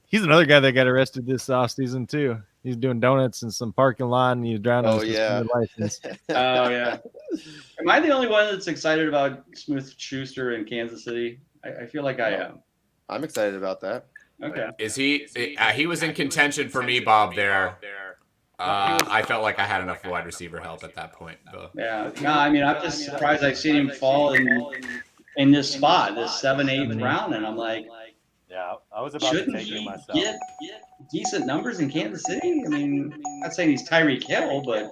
he's another guy that got arrested this offseason too. He's doing donuts in some parking lot and he's drowning. Oh, yeah. License. Oh, yeah. Am I the only one that's excited about Smith-Schuster in Kansas City? I feel like I am. I'm excited about that. Okay. Is he? He was in contention for me, Bob. There. I felt like I had enough wide receiver help at that point, though. Yeah. No, I mean, I'm just surprised I've seen him fall in this spot, this 7th, 8th round, and I'm like, Yeah, I was about to shouldn't take him he myself. get decent numbers in Kansas City? I mean, I'm not saying he's Tyreek Hill, but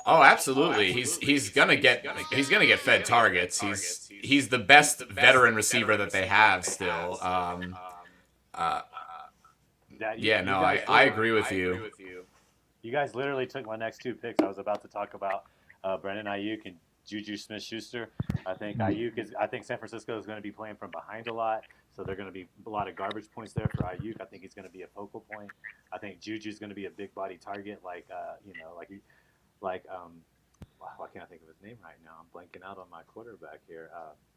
Oh, absolutely. He's gonna get fed targets. He's the best veteran receiver that they have still. I agree with you. You guys literally took my next 2 picks. I was about to talk about Brandon Ayuk and Juju Smith-Schuster. I think I think San Francisco is going to be playing from behind a lot, so they're going to be a lot of garbage points there for Ayuk. I think he's going to be a focal point. I think Juju's going to be a big body target, why can't I think of his name right now? I'm blanking out on my quarterback here.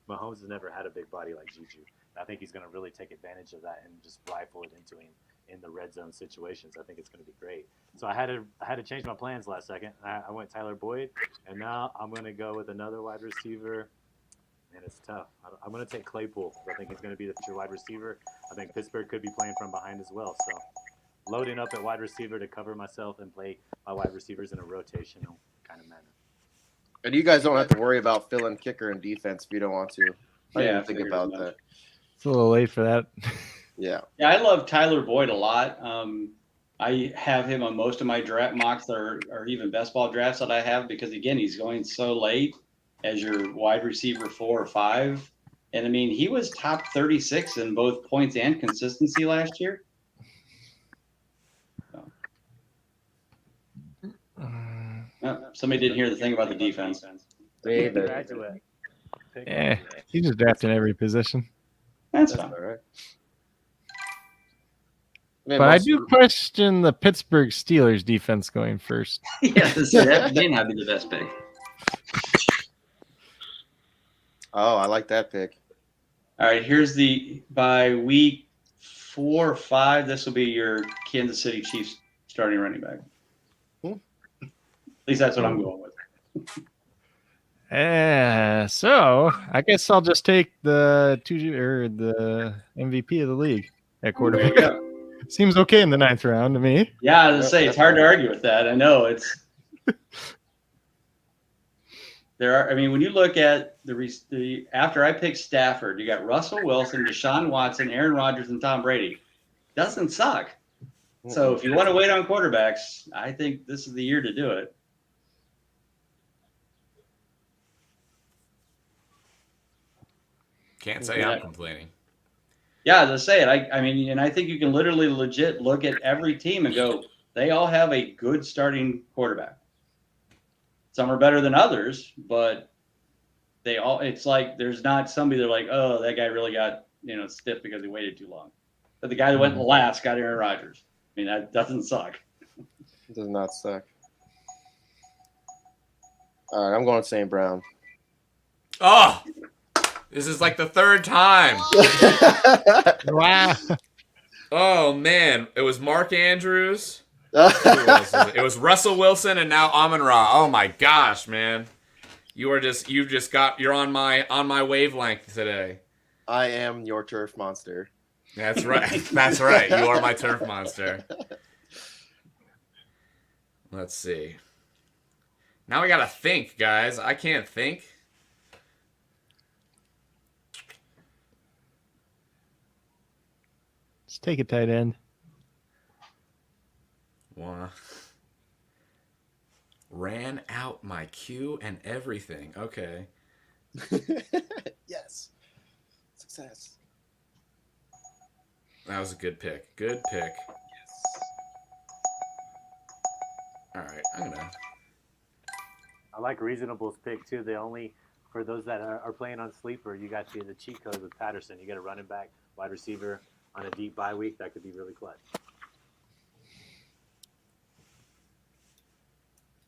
Mahomes has never had a big body like Juju. I think he's going to really take advantage of that and just rifle it into him in the red zone situations. I think it's going to be great. So I had to change my plans last second. I went Tyler Boyd, and now I'm going to go with another wide receiver. Man, it's tough. I'm going to take Claypool. I think he's going to be the future wide receiver. I think Pittsburgh could be playing from behind as well. So loading up at wide receiver to cover myself and play my wide receivers in a rotational kind of manner. And you guys don't have to worry about filling kicker and defense if you don't want to. I Yeah, didn't think about that. It's a little late for that. Yeah. yeah, I love Tyler Boyd a lot. I have him on most of my draft mocks or even best ball drafts that I have because, again, he's going so late as your wide receiver 4 or 5. And, I mean, he was top 36 in both points and consistency last year. So. Somebody didn't hear the thing about the defense. Graduate. Yeah, he's just drafting every position. That's fine. all right. But I do question the Pittsburgh Steelers defense going first. Yeah, that may not be the best pick. Oh, I like that pick. All right, here's by week 4 or 5, this will be your Kansas City Chiefs starting running back. At least that's what I'm going with. So I guess I'll just take the MVP of the league at quarterback. There you go. Seems okay in the 9th round to me. Yeah, I was gonna say it's hard to argue with that. I know it's. When you look at the after I picked Stafford, you got Russell Wilson, Deshaun Watson, Aaron Rodgers, and Tom Brady. Doesn't suck. So if you want to wait on quarterbacks, I think this is the year to do it. Can't say I'm complaining. Yeah, as I say it, I mean, and I think you can literally legit look at every team and go, they all have a good starting quarterback. Some are better than others, but it's like there's not somebody they're like, oh, that guy really got, stiff because he waited too long. But the guy that went last got Aaron Rodgers. I mean, that doesn't suck. It does not suck. All right, I'm going St. Brown. Oh, this is like the 3rd time. Wow. Oh, man. It was Mark Andrews. It was Russell Wilson and now Amon-Ra. Oh, my gosh, man. You're on my wavelength today. I am your turf monster. That's right. That's right. You are my turf monster. Let's see. Now we got to think, guys. I can't think. Let's take a tight end. Ran out my cue and everything. Okay. Yes. Success. That was a good pick. Good pick. Yes. All right. I like Reasonable's pick too. For those that are playing on Sleeper, you got the cheat code with Patterson. You get a running back, wide receiver on a deep bye week. That could be really clutch.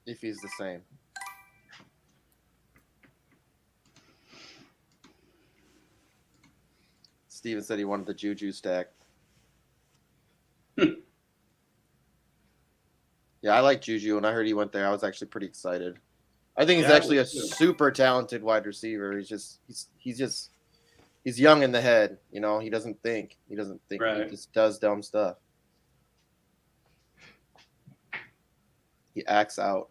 If he's the same. Steven said he wanted the Juju stack. Yeah, I like Juju. When I heard he went there, I was actually pretty excited. I think he's actually a super talented wide receiver. He's young in the head. He doesn't think. Right. He just does dumb stuff. He acts out.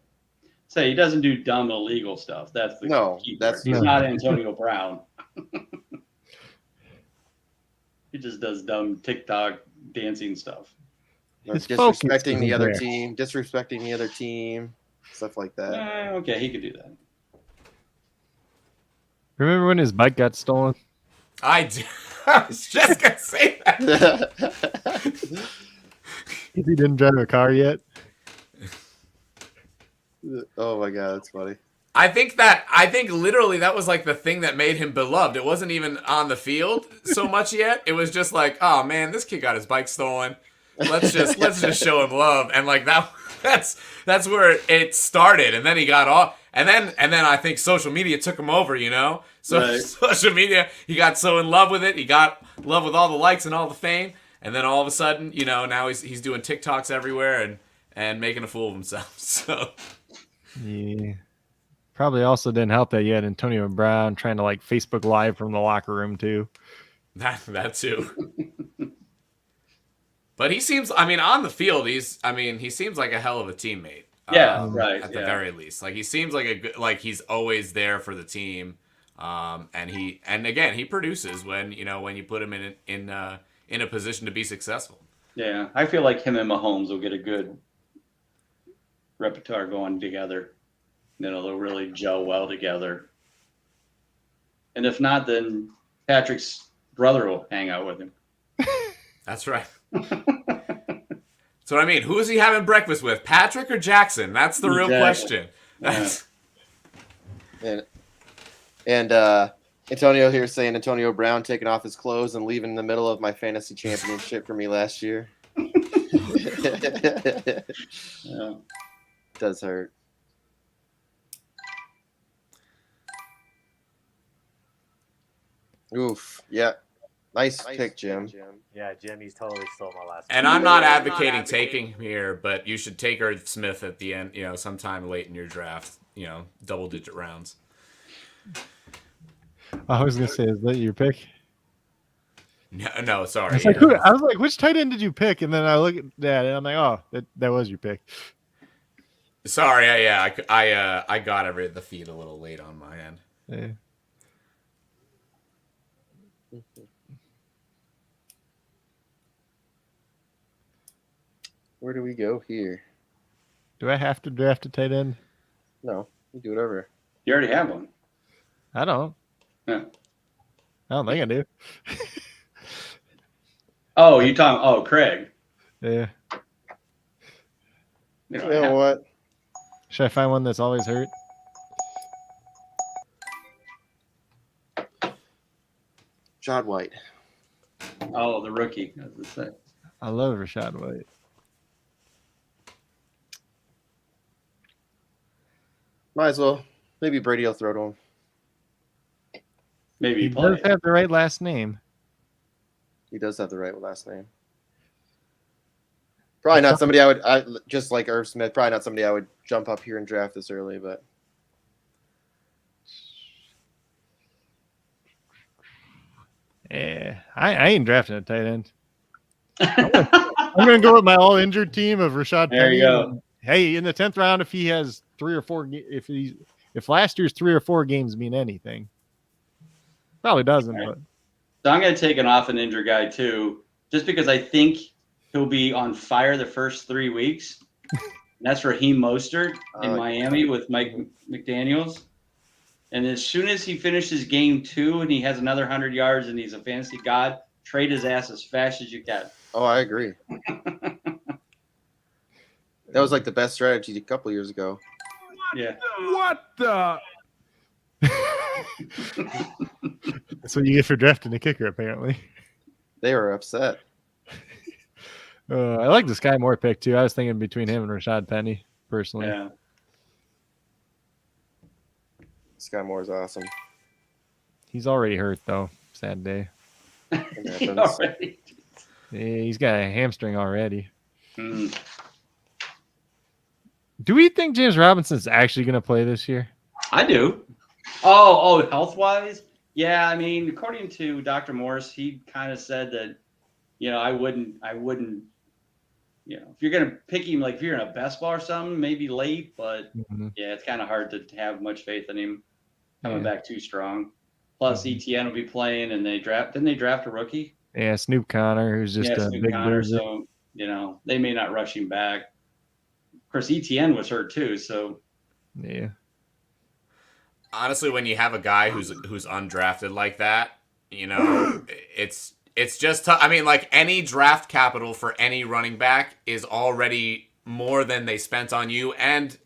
Say he doesn't do dumb illegal stuff. That's the key part. He's not Antonio Brown. He just does dumb TikTok dancing stuff. Disrespecting the other team, stuff like that. Okay, he could do that. Remember when his bike got stolen? I do. I was just going to say that. He didn't drive a car yet. Oh my god, that's funny. I think literally that was like the thing that made him beloved. It wasn't even on the field so much yet. It was just like, oh man, this kid got his bike stolen. Let's just show him love. And like that's where it started. And then he got off. And then I think social media took him over, So right. Social media, he got so in love with it. He got love with all the likes and all the fame. And then all of a sudden, now he's doing TikToks everywhere and making a fool of himself. So yeah. Probably also didn't help that you had Antonio Brown trying to Facebook Live from the locker room too. That too. But he seems, on the field, he seems like a hell of a teammate. Yeah, right. At the very least, he seems like a good, he's always there for the team. And again, he produces when you put him in a position to be successful. Yeah, I feel like him and Mahomes will get a good repertoire going together. You know, they'll really gel well together. And if not, then Patrick's brother will hang out with him. That's right. So I mean, who is he having breakfast with, Patrick or Jackson? That's the real question. That's And Antonio here saying Antonio Brown taking off his clothes and leaving in the middle of my fantasy championship for me last year. Yeah. Does hurt. Oof. Yeah. Nice pick, Jim. Yeah, Jim, he's totally stole my last And I'm not advocating taking him here, but you should take Irv Smith at the end, sometime late in your draft, double-digit rounds. I was gonna say, is that your pick? No, sorry. I was like, which tight end did you pick? And then I look at that and I'm like, oh, that was your pick. Sorry, I got the feed a little late on my end. Yeah. Where do we go here? Do I have to draft a tight end? No, you do whatever. You already have one. I don't. Yeah. I don't think I do. Oh, you talking? Oh, Craig. Yeah. You You know what? Should I find one that's always hurt? Rashad White. Oh, the rookie. As I said. I love Rashad White. Might as well. Maybe Brady will throw to him. Maybe He he plays. does have the right last name. He does have the right last name. Probably not somebody I just like Irv Smith. Probably not somebody I would jump up here and draft this early, but Yeah, I ain't drafting a tight end. I'm gonna go with my all injured team of Rashad There Penny. you go. Hey, in the 10th round, if he has 3 or 4, if last year's 3 or 4 games mean anything, probably doesn't. Right. But So I'm going to take an off and injured guy too, just because I think he'll be on fire the first 3 weeks. And that's Raheem Mostert in Miami with Mike McDaniels. And as soon as he finishes game 2 and he has another 100 yards and he's a fantasy god, trade his ass as fast as you can. oh, I agree. That was like the best strategy a couple years ago. Yeah. what the? That's what you get for drafting a kicker, apparently. They were upset. I like the Sky Moore pick too. I was thinking between him and Rashad Penny, personally. Yeah. Sky Moore's awesome. He's already hurt though. Sad day. It He happens. already- Yeah, he's got a hamstring already. Mm. Do we think James Robinson's actually going to play this year? I do. Oh, health-wise? Yeah, I mean, according to Dr. Morris, he kind of said that, I wouldn't, if you're going to pick him, like if you're in a best ball or something, maybe late, but yeah, it's kind of hard to have much faith in him coming back too strong. Plus, ETN will be playing, and didn't they draft a rookie? Yeah, Snoop Connor, who's just a Snoop big Connor, bruiser. so, they may not rush him back. Of course, ETN was hurt too, so. Yeah. Honestly, when you have a guy who's undrafted like that, it's just tough. I mean, like any draft capital for any running back is already more than they spent on you, and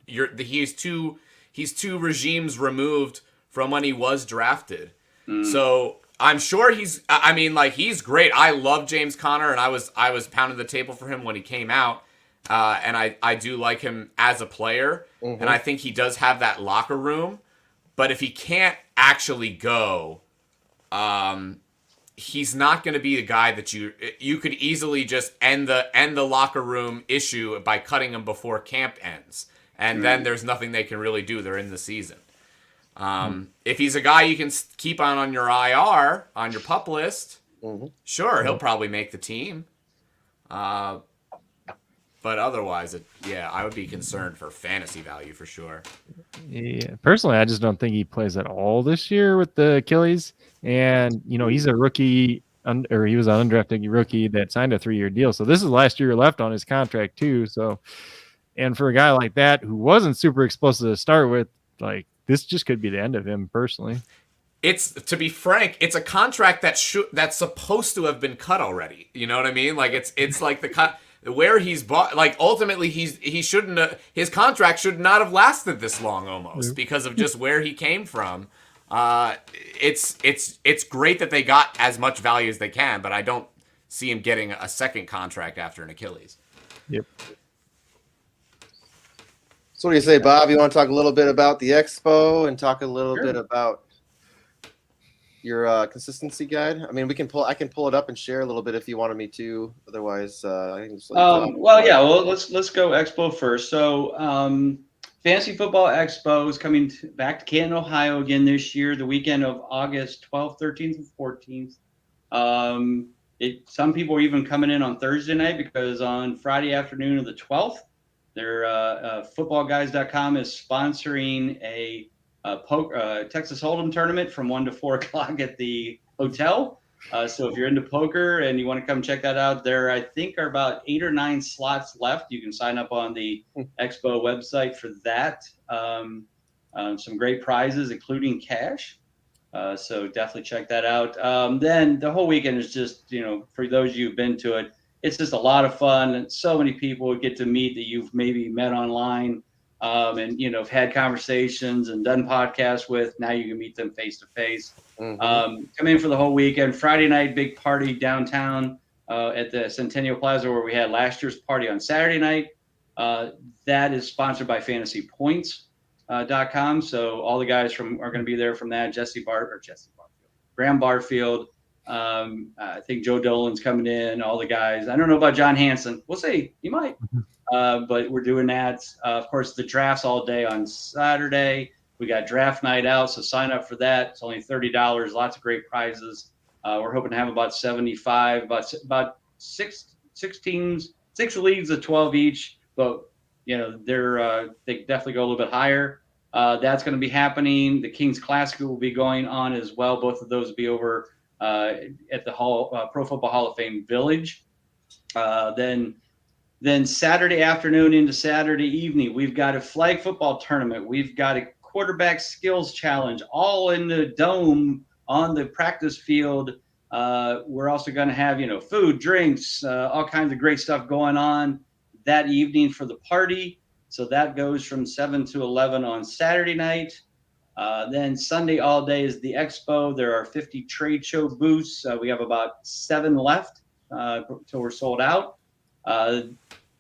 he's two regimes removed from when he was drafted. So I'm sure he's great. I love James Conner, and I was pounding the table for him when he came out. And I do like him as a player, and I think he does have that locker room. But if he can't actually go, he's not going to be the guy that you could easily just end the locker room issue by cutting him before camp ends, and then there's nothing they can really do. They're in the season. If he's a guy you can keep on your IR, on your PUP list, sure, he'll probably make the team. But otherwise, I would be concerned for fantasy value for sure. Yeah, personally, I just don't think he plays at all this year with the Achilles. And, he's a rookie he was an undrafted rookie that signed a 3-year deal. So this is last year left on his contract too. So, and for a guy like that who wasn't super explosive to start with, like this just could be the end of him personally. It's, to be frank, it's a contract that's supposed to have been cut already. You know what I mean? Like it's like the cut where he's bought. Like ultimately, he shouldn't have, his contract should not have lasted this long almost because of just where he came from. It's great that they got as much value as they can, but I don't see him getting a second contract after an Achilles. Yep. So what do you say, Bob? You want to talk a little bit about the expo and talk a little bit about your consistency guide? I mean, I can pull it up and share a little bit if you wanted me to. Otherwise, I can just let you talk. Well, let's go expo first. So, Fantasy Football Expo is coming back to Canton, Ohio again this year, the weekend of August 12th, 13th, and 14th. Some people are even coming in on Thursday night because on Friday afternoon of the 12th, footballguys.com is sponsoring a Texas Hold'em tournament from 1 to 4 o'clock at the hotel. So if you're into poker and you want to come check that out, there I think are about 8 or 9 slots left. You can sign up on the Expo website for that. Some great prizes, including cash. So definitely check that out. Then the whole weekend is just, for those of you who've been to it, it's just a lot of fun. And so many people get to meet that you've maybe met online. And have had conversations and done podcasts with. Now you can meet them face to face. Come in for the whole weekend. Friday night, big party downtown at the Centennial Plaza where we had last year's party on Saturday night. That is sponsored by FantasyPoints.com. So all the guys are going to be there from that. Graham Barfield. I think Joe Dolan's coming in. All the guys. I don't know about John Hansen. We'll see. He might. But we're doing that. Of course, the draft's all day on Saturday. We got draft night out, so sign up for that. It's only $30. Lots of great prizes. We're hoping to have about 75, about six teams, 6 leagues of 12 each. But they definitely go a little bit higher. That's going to be happening. The Kings Classic will be going on as well. Both of those will be over at the Pro Football Hall of Fame Village. Then Saturday afternoon into Saturday evening, we've got a flag football tournament. We've got a quarterback skills challenge, all in the dome on the practice field. We're also going to have, food, drinks, all kinds of great stuff going on that evening for the party. So that goes from 7 to 11 on Saturday night. Then Sunday all day is the expo. There are 50 trade show booths. We have about 7 left till we're sold out.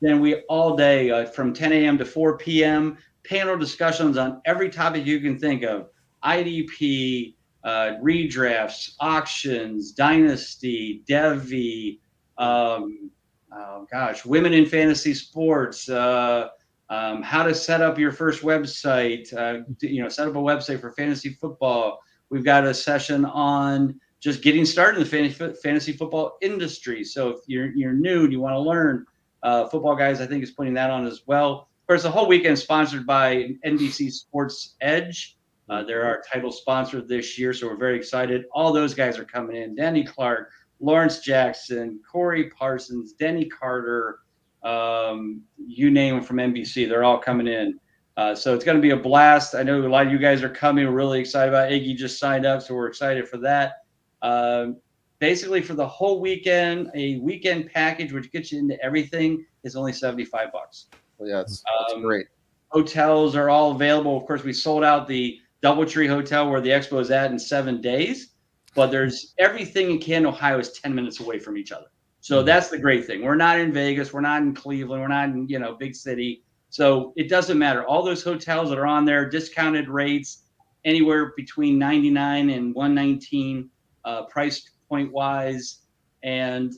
Then we all day from 10 a.m. to 4 p.m. panel discussions on every topic you can think of: IDP, redrafts, auctions, dynasty, Devi, women in fantasy sports, how to set up your first website, set up a website for fantasy football. We've got a session on just getting started in the fantasy football industry. So if you're new and you want to learn, Football Guys, I think, is putting that on as well. Of course, the whole weekend is sponsored by NBC Sports Edge. They're our title sponsor this year, so we're very excited. All those guys are coming in: Danny Clark, Lawrence Jackson, Corey Parsons, Denny Carter, you name them from NBC. They're all coming in. So it's going to be a blast. I know a lot of you guys are coming. We're really excited about it. Iggy just signed up, so we're excited for that. Basically, for the whole weekend, a weekend package, which gets you into everything, is only $75. Well, yeah, that's great. Hotels are all available. Of course, we sold out the Doubletree Hotel where the expo is at in 7 days. But there's everything in Canton, Ohio is 10 minutes away from each other. So that's the great thing. We're not in Vegas. We're not in Cleveland. We're not in, big city. So it doesn't matter. All those hotels that are on there, discounted rates, anywhere between $99 and $119 price point wise. And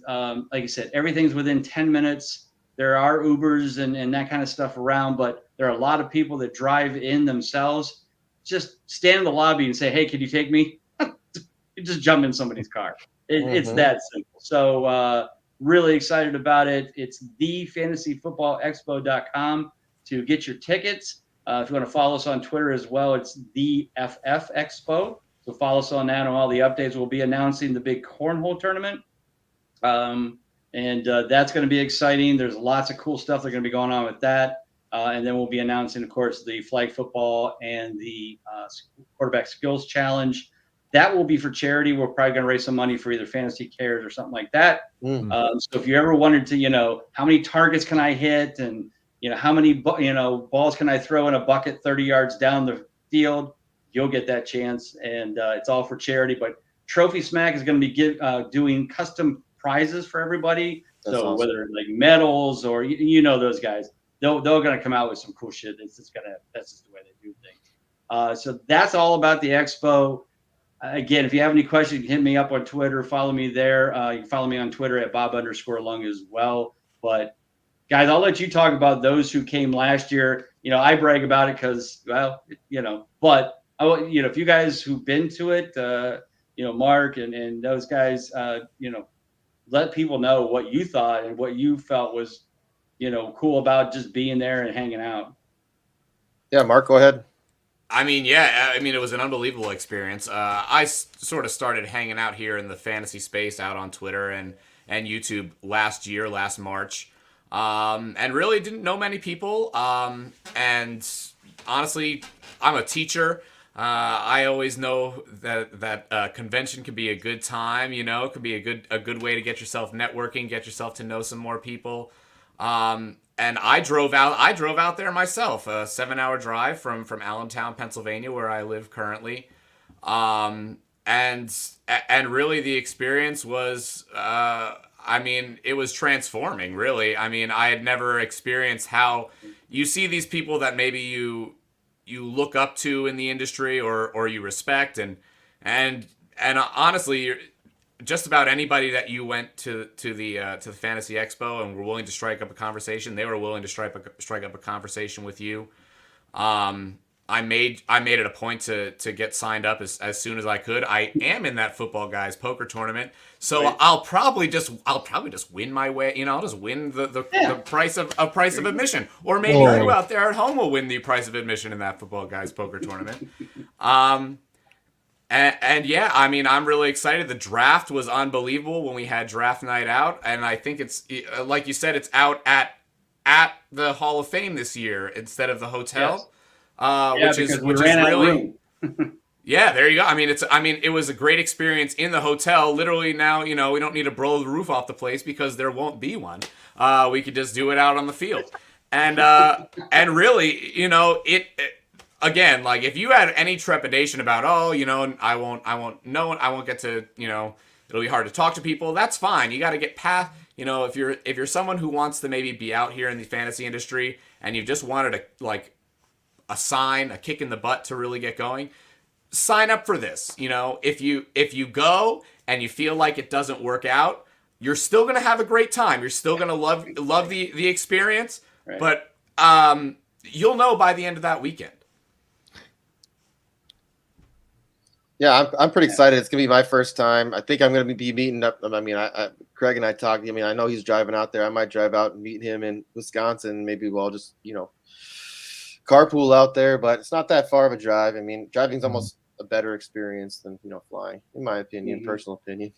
like I said, everything's within 10 minutes. There are Ubers and that kind of stuff around, but there are a lot of people that drive in themselves. Just stand in the lobby and say, "Hey, can you take me?" You just jump in somebody's car. It's that simple. So really excited about it. It's thefantasyfootballexpo.com to get your tickets. If you want to follow us on Twitter as well, it's the FF Expo. So follow us on that and all the updates. We'll be announcing the big cornhole tournament. And that's going to be exciting. There's lots of cool stuff that are going to be going on with that. And then we'll be announcing, of course, the flag football and the quarterback skills challenge. That will be for charity. We're probably going to raise some money for either Fantasy Cares or something like that. So if you ever wanted to, how many targets can I hit, and how many balls can I throw in a bucket 30 yards down the field, you'll get that chance. And it's all for charity. But Trophy Smack is going to be doing custom prizes for everybody. That's awesome. Whether like medals or those guys, they're going to come out with some cool shit. That's just the way they do things. So that's all about the expo. Again, if you have any questions, you can hit me up on Twitter. Follow me there. You can follow me on Twitter at Bob_Lung as well. But guys, I'll let you talk about those who came last year. I brag about it because, but if you guys who've been to it, Mark and those guys, let people know what you thought and what you felt was, cool about just being there and hanging out. Yeah, Mark, go ahead. It was an unbelievable experience. I sort of started hanging out here in the fantasy space out on Twitter and YouTube last March, and really didn't know many people. And honestly, I'm a teacher. I always know that convention can be a good time. It could be a good way to get yourself networking, get yourself to know some more people. And I drove out there myself, a 7-hour drive from Allentown, Pennsylvania, where I live currently. And really the experience was, it was transforming, really. I had never experienced how you see these people that maybe you look up to in the industry or you respect. And honestly, just about anybody that you went to the Fantasy Expo and were willing to strike up a conversation, they were willing to strike up a conversation with you. I made it a point to get signed up as soon as I could. I am in that Football Guys poker tournament, so right. I'll probably just win my way. I'll just win the price of admission, or maybe you out there at home will win the price of admission in that Football Guys poker tournament. And yeah, I'm really excited. The draft was unbelievable when we had draft night out, and I think it's like you said, it's out at the Hall of Fame this year instead of the hotel, which is really yeah. There you go. It was a great experience in the hotel. Literally now, we don't need to blow the roof off the place because there won't be one. We could just do it out on the field, and really, again, like if you had any trepidation about, I won't get to, it'll be hard to talk to people. That's fine. You got to get past, if you're someone who wants to maybe be out here in the fantasy industry and you just wanted a kick in the butt to really get going, sign up for this. If you go and you feel like it doesn't work out, you're still going to have a great time. You're still going to love the experience, right. But you'll know by the end of that weekend. Yeah, I'm pretty excited. It's gonna be my first time. I think I'm gonna be meeting up. Craig and I talked. I know he's driving out there. I might drive out and meet him in Wisconsin. Maybe we'll just carpool out there. But it's not that far of a drive. Driving's almost a better experience than flying, in my opinion, personal opinion.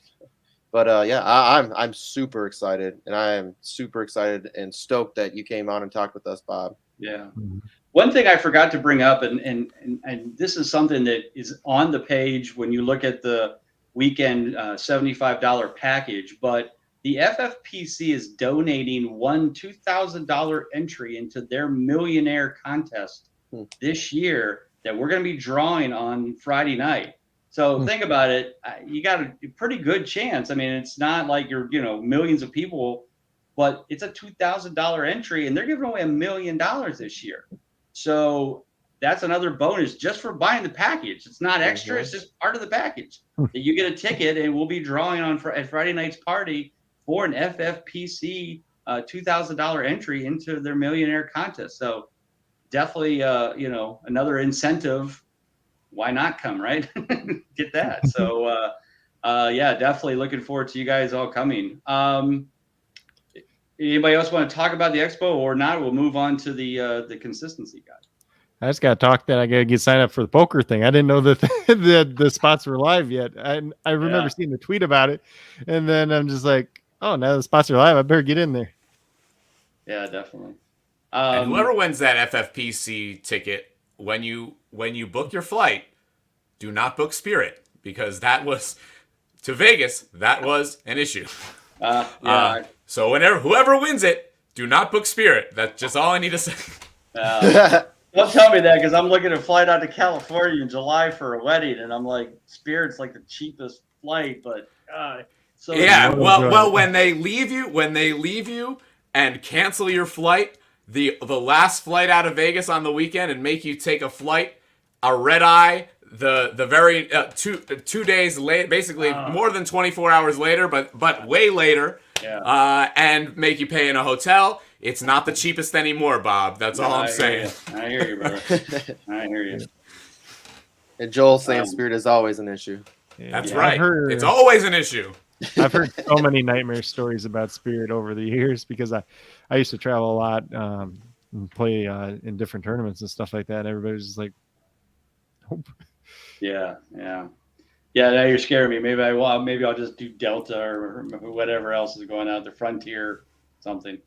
But I'm super excited, and I am super excited and stoked that you came on and talked with us, Bob. Yeah. One thing I forgot to bring up, and this is something that is on the page when you look at the weekend $75 package, but the FFPC is donating one $2,000 entry into their millionaire contest this year that we're going to be drawing on Friday night. So think about it. You got a pretty good chance. It's not like you're, millions of people, but it's a $2,000 entry, and they're giving away $1 million this year. So that's another bonus just for buying the package. It's not extra. It's just part of the package. You get a ticket, and we'll be drawing on at Friday night's party for an FFPC $2,000 entry into their millionaire contest. So definitely, another incentive. Why not come, right? Get that. So, definitely looking forward to you guys all coming. Anybody else want to talk about the expo or not? We'll move on to the consistency guide. I just got to talk that I got to get signed up for the poker thing. I didn't know that the spots were live yet. I remember seeing the tweet about it, and then I'm just like, oh, now the spots are live. I better get in there. Yeah, definitely. And whoever wins that FFPC ticket, when you book your flight, do not book Spirit, because that was to Vegas. That was an issue. So whoever wins it, do not book Spirit. That's just all I need to say. Don't tell me that, because I'm looking to fly out to California in July for a wedding, and I'm like, Spirit's like the cheapest flight, but so yeah. Well, when they leave you and cancel your flight, the last flight out of Vegas on the weekend, and make you take a flight, a red eye, the very 2 days late, basically more than 24 hours later, but way later, and make you pay in a hotel. It's not the cheapest anymore, Bob. That's all I'm saying. I hear you, brother. I hear you. And Joel saying Spirit is always an issue. Yeah, That's right. It's always an issue. I've heard so many nightmare stories about Spirit over the years, because I used to travel a lot and play in different tournaments and stuff like that. And everybody's just like, nope. Yeah. Now you're scaring me. Maybe I'll just do Delta or whatever else is going out, the Frontier, something.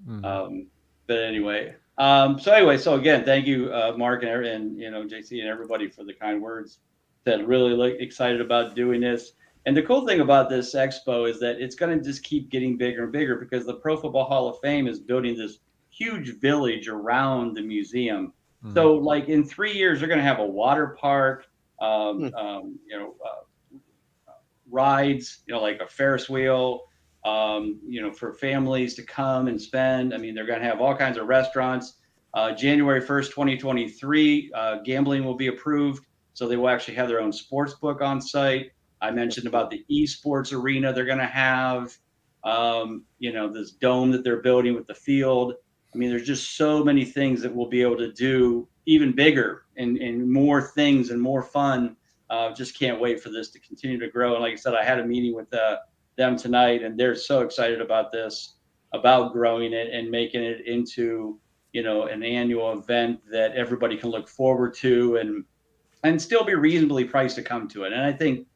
Mm-hmm. But anyway, so again, thank you, Mark, and JC and everybody for the kind words. That really excited about doing this. And the cool thing about this expo is that it's going to just keep getting bigger and bigger, because the Pro Football Hall of Fame is building this huge village around the museum. Mm-hmm. So, like in 3 years, they're going to have a water park, rides, like a Ferris wheel, for families to come and spend. I mean, they're going to have all kinds of restaurants. January 1st, 2023, gambling will be approved. So they will actually have their own sports book on site. I mentioned about the esports arena they're going to have, this dome that they're building with the field. I mean, there's just so many things that we'll be able to do even bigger and more things and more fun. Just can't wait for this to continue to grow. And like I said, I had a meeting with them tonight, and they're so excited about this, about growing it and making it into, an annual event that everybody can look forward to and still be reasonably priced to come to it. And I think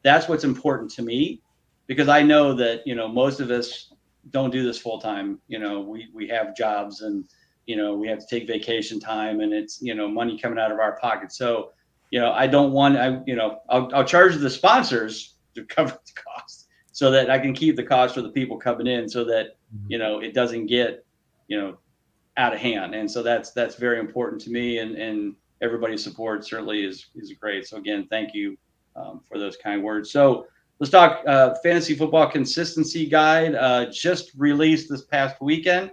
that's what's important to me, because I know that, most of us don't do this full time. We have jobs, and, we have to take vacation time, and it's, money coming out of our pocket. So, I don't want, I'll charge the sponsors to cover the cost so that I can keep the cost for the people coming in, so that, it doesn't get, out of hand. And so that's very important to me, and everybody's support certainly is great. So again, thank you for those kind words. So let's talk Fantasy Football Consistency Guide, just released this past weekend.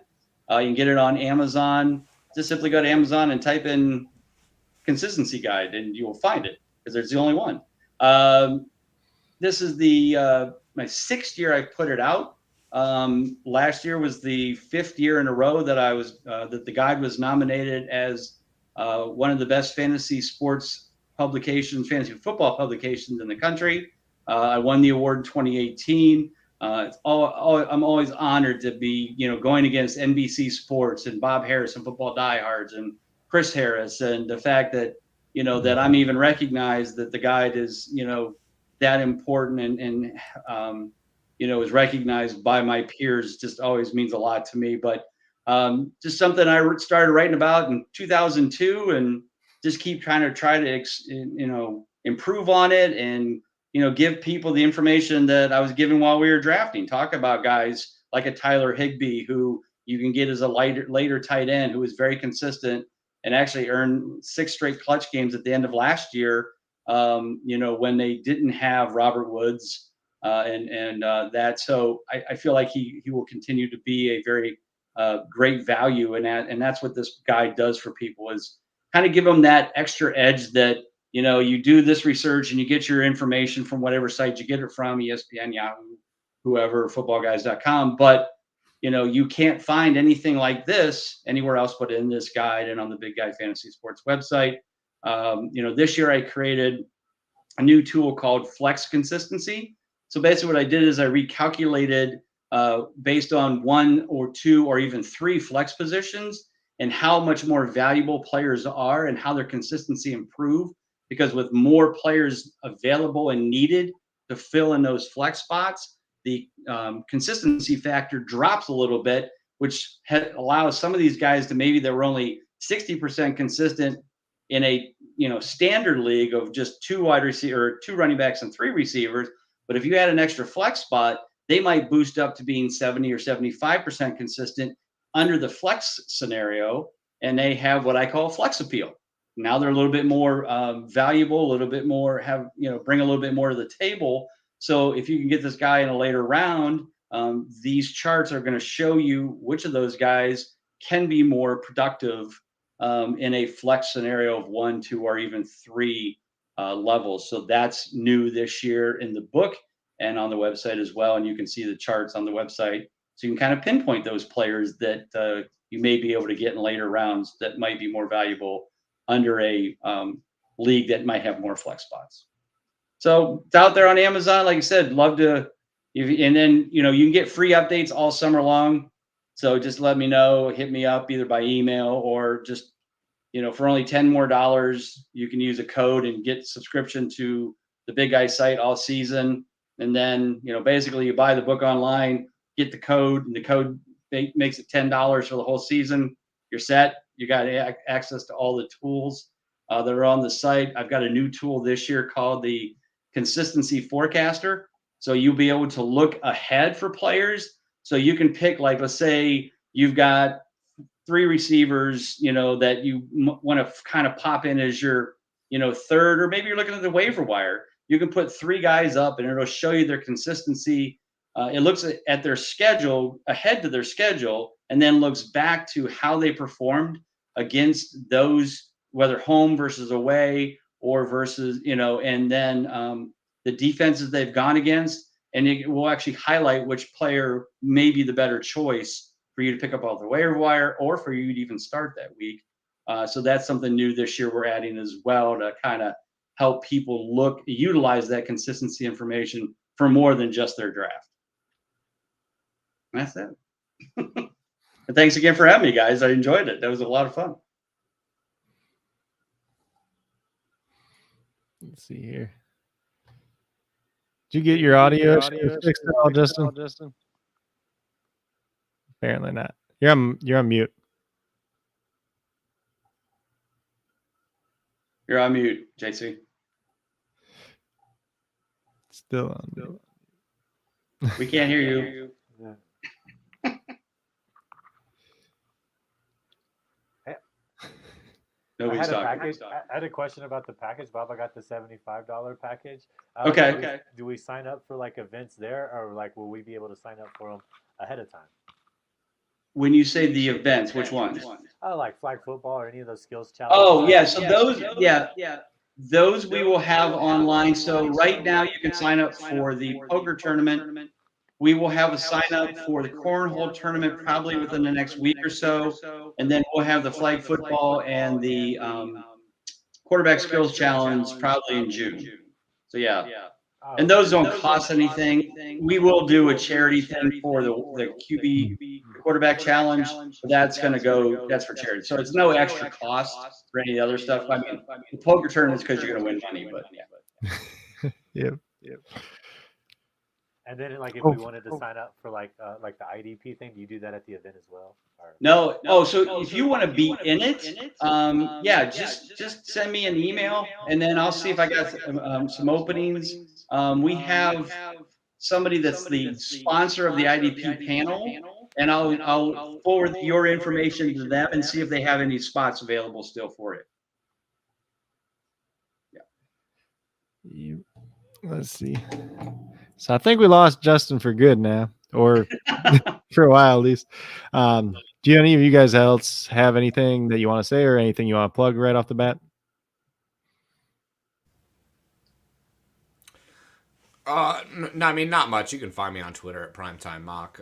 You can get it on Amazon. Just simply go to Amazon and type in Consistency Guide, and you will find it, because there's the only one. This is my 6th year I've put it out. Last year was the 5th year in a row that I was that the guide was nominated as one of the best fantasy sports publications, fantasy football publications in the country. I won the award in 2018. I'm always honored to be, going against NBC Sports and Bob Harris and Football Diehards and Chris Harris, and the fact that, that I'm even recognized, that the guide is, that important and is recognized by my peers, just always means a lot to me. But just something I started writing about in 2002, and just keep trying to improve on it, and give people the information that I was giving while we were drafting. Talk about guys like a Tyler Higbee, who you can get as a later tight end, who was very consistent and actually earned 6 straight clutch games at the end of last year. When they didn't have Robert Woods and that. So I feel like he will continue to be a very great value in that. And that's what this guide does for people, is kind of give them that extra edge that, you do this research and you get your information from whatever site you get it from, ESPN, Yahoo, whoever, footballguys.com. But, you can't find anything like this anywhere else but in this guide and on the Big Guy Fantasy Sports website. This year I created a new tool called Flex Consistency. So basically what I did is I recalculated based on 1 or 2 or even 3 flex positions, and how much more valuable players are and how their consistency improve, because with more players available and needed to fill in those flex spots, the consistency factor drops a little bit, which allows some of these guys to maybe they were only 60% consistent in a standard league of just 2 wide receiver, 2 running backs and 3 receivers. But if you add an extra flex spot, they might boost up to being 70 or 75% consistent under the flex scenario, and they have what I call flex appeal. Now they're a little bit more valuable, a little bit more bring a little bit more to the table. So if you can get this guy in a later round, these charts are going to show you which of those guys can be more productive in a flex scenario of 1, 2, or even 3 levels. So that's new this year in the book and on the website as well. And you can see the charts on the website. So you can kind of pinpoint those players that you may be able to get in later rounds that might be more valuable under a league that might have more flex spots. So it's out there on Amazon. Like I said, love to, and then, you can get free updates all summer long. So just let me know, hit me up either by email or just, for only $10 more, you can use a code and get subscription to the Big Guy site all season. And then, basically you buy the book online, get the code, and the code makes it $10 for the whole season. You're set. You got access to all the tools that are on the site. I've got a new tool this year called the Consistency Forecaster. So you'll be able to look ahead for players. So you can pick, like, let's say you've got 3 receivers, that you want to kind of pop in as your, third, or maybe you're looking at the waiver wire. You can put 3 guys up and it'll show you their consistency. It looks at their schedule, ahead to their schedule, and then looks back to how they performed against those, whether home versus away or versus, and then the defenses they've gone against. And it will actually highlight which player may be the better choice for you to pick up off the waiver wire or for you to even start that week. So that's something new this year we're adding as well to kind of help people utilize that consistency information for more than just their draft. That's it. And thanks again for having me, guys. I enjoyed it. That was a lot of fun. Let's see here. Did you get your audio fixed at all, Justin? Apparently not. You're on mute. You're on mute, JC. Still on mute. We can't hear you. Nobody's talking. I had a question about the package, Bob. I got the $75 package. Okay. Do we sign up for like events there, or like will we be able to sign up for them ahead of time? When you say the events, which ones? Oh, like flag football or any of those skills challenges. Oh, yeah. So those we will have online. So right now you can sign up for the poker tournament. We will have a sign up for the cornhole tournament probably within the next week or so. And then we'll have the flag football and the quarterback skills challenge probably in June. So yeah. And those don't cost anything. We will do a charity thing for the QB quarterback challenge. That's going to go, that's for charity. So it's no extra cost for any other stuff. I mean, the poker tournament is because you're going to win money, but yeah. Yep. And then, like, if we wanted to sign up for like the IDP thing, do you do that at the event as well? Or? No. Oh, so if you want to be in it, just send me an email, and then I'll see if I got some openings. We have somebody that's the sponsor of the IDP panel, and I'll forward your information to them and see if they have any spots available still for it. Yeah. Let's see. So I think we lost Justin for good now, or for a while at least. Do any of you guys else have anything that you want to say or anything you want to plug right off the bat? I mean, not much. You can find me on Twitter at Primetime Mock.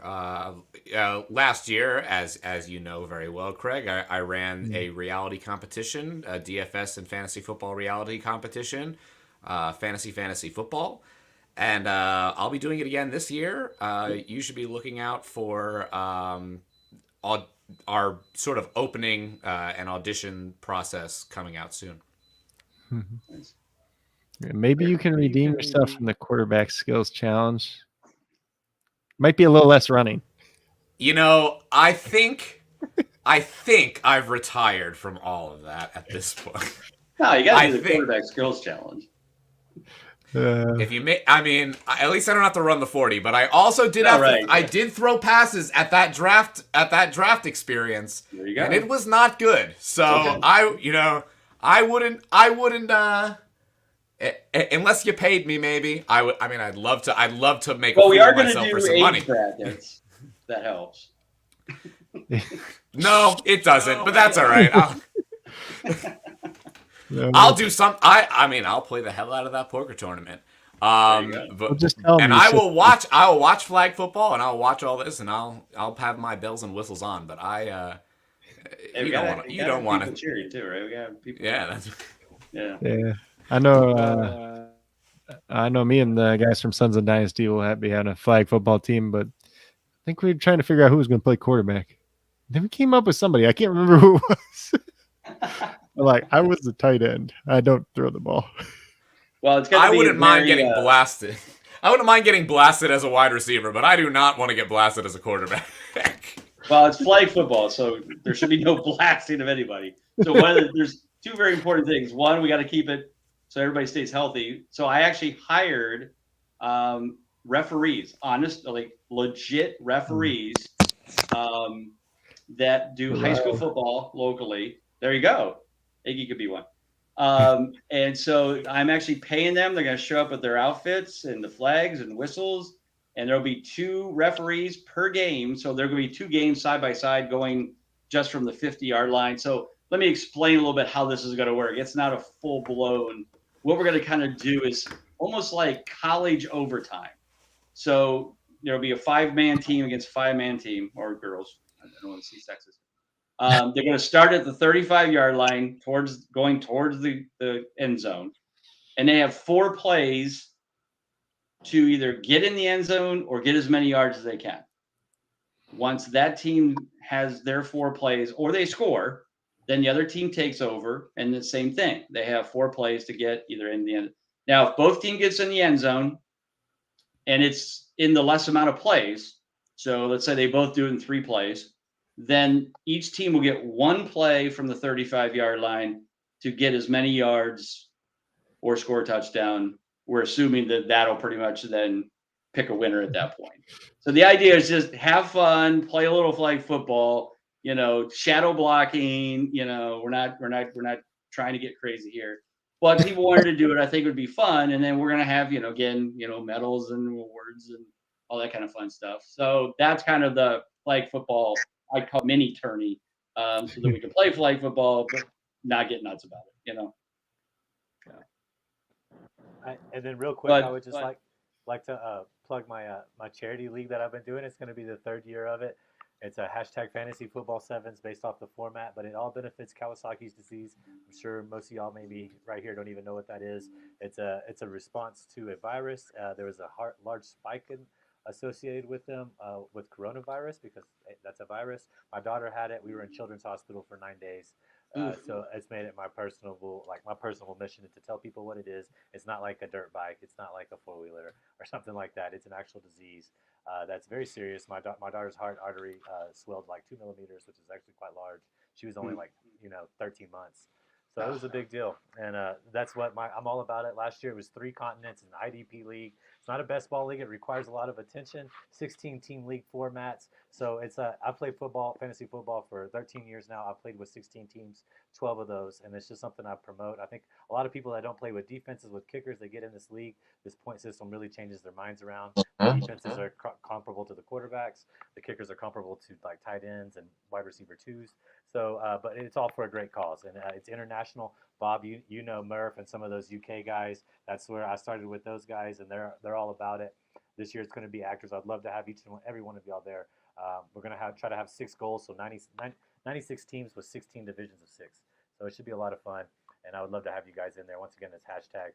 Last year, as you know very well, Craig, I ran a reality competition, a DFS and fantasy football reality competition, Fantasy Football. And I'll be doing it again this year. You should be looking out for our sort of opening and audition process coming out soon. Nice. Maybe you can redeem yourself from the quarterback skills challenge. Might be a little less running. You know, I think I've retired from all of that at this point. No, you got to I do the think- quarterback skills challenge. If you make, I mean, at least I don't have to run the 40, but I also did have right. I did throw passes at that draft experience, There you go. and it was not good. So Okay. I wouldn't unless you paid me, maybe I would. I mean, I'd love to make a Well, we fool are of going to myself do for some money. age brackets. That helps. No, it doesn't, but that's all right. No, I'll do some. I mean, I'll play the hell out of that poker tournament. There you go. But, Well, just tell me and you I should- will watch. I will watch flag football, and I'll watch all this, and I'll have my bells and whistles on. But Hey, you don't want to. cheer you too, right? We got people. Yeah, that's. Yeah. Yeah, I know. I know. Me and the guys from Sons of Dynasty will be having a flag football team, but I think we were trying to figure out who was going to play quarterback. Then we came up with somebody. I can't remember who it was. Like, I was the tight end. I don't throw the ball. Well, it's going to I be wouldn't mind getting very, blasted. I wouldn't mind getting blasted as a wide receiver, but I do not want to get blasted as a quarterback. Well, it's flag football, so there should be no blasting of anybody. So there's two very important things. One, we got to keep it so everybody stays healthy. So I actually hired referees, legit referees that do high school football locally. There you go. Iggy could be one. And so I'm actually paying them. They're going to show up with their outfits and the flags and whistles. And there'll be 2 referees per game. So there are going to be 2 games side by side going just from the 50-yard line. So let me explain a little bit how this is going to work. It's not a full-blown. What we're going to kind of do is almost like college overtime. So there'll be a 5-man team against a 5-man team, or girls. I don't want to see sexist. They're going to start at the 35-yard line going towards the end zone. And they have 4 plays to either get in the end zone or get as many yards as they can. Once that team has their 4 plays or they score, then the other team takes over, and the same thing. They have 4 plays to get either in the end. Now, if both team gets in the end zone and it's in the less amount of plays, so let's say they both do it in 3 plays, then each team will get 1 play from the 35-yard line to get as many yards or score a touchdown. We're assuming that that'll pretty much then pick a winner at that point. So the idea is just have fun, play a little flag football, shadow blocking, we're not trying to get crazy here. But people wanted to do it, I think it would be fun. And then we're going to have, medals and awards and all that kind of fun stuff. So that's kind of the flag football, I call mini tourney, so that we can play flag football, but not get nuts about it, And then real quick, But- I would just like to plug my charity league that I've been doing. It's going to be the 3rd year of it. It's a hashtag Fantasy Football Sevens based off the format, but it all benefits Kawasaki's disease. I'm sure most of y'all maybe right here don't even know what that is. It's a response to a virus. There was a large spike associated with them with coronavirus because that's a virus. My daughter had it. We were in Children's Hospital for 9 days. So it's made it my personal mission to tell people what it is. It's not like a dirt bike. It's not like a 4-wheeler or something like that. It's an actual disease that's very serious. My daughter's heart artery swelled like 2 millimeters, which is actually quite large. She was only 13 months. So it was a big deal. And that's what I'm all about it. Last year it was 3 continents, an IDP league. It's not a best ball league. It requires a lot of attention. 16-team league formats. So I played fantasy football for 13 years now. I've played with 16 teams, 12 of those, and it's just something I promote. I think a lot of people that don't play with defenses, with kickers, they get in this league. This point system really changes their minds around. The defenses are comparable to the quarterbacks. The kickers are comparable to like tight ends and wide receiver 2s. So, but it's all for a great cause, and it's international. Bob, you know Murph and some of those UK guys. That's where I started with those guys, and they're all about it. This year it's going to be actors. I'd love to have every one of y'all there. We're going to try to have 6 goals, so 96 teams with 16 divisions of 6. So it should be a lot of fun, and I would love to have you guys in there. Once again, it's hashtag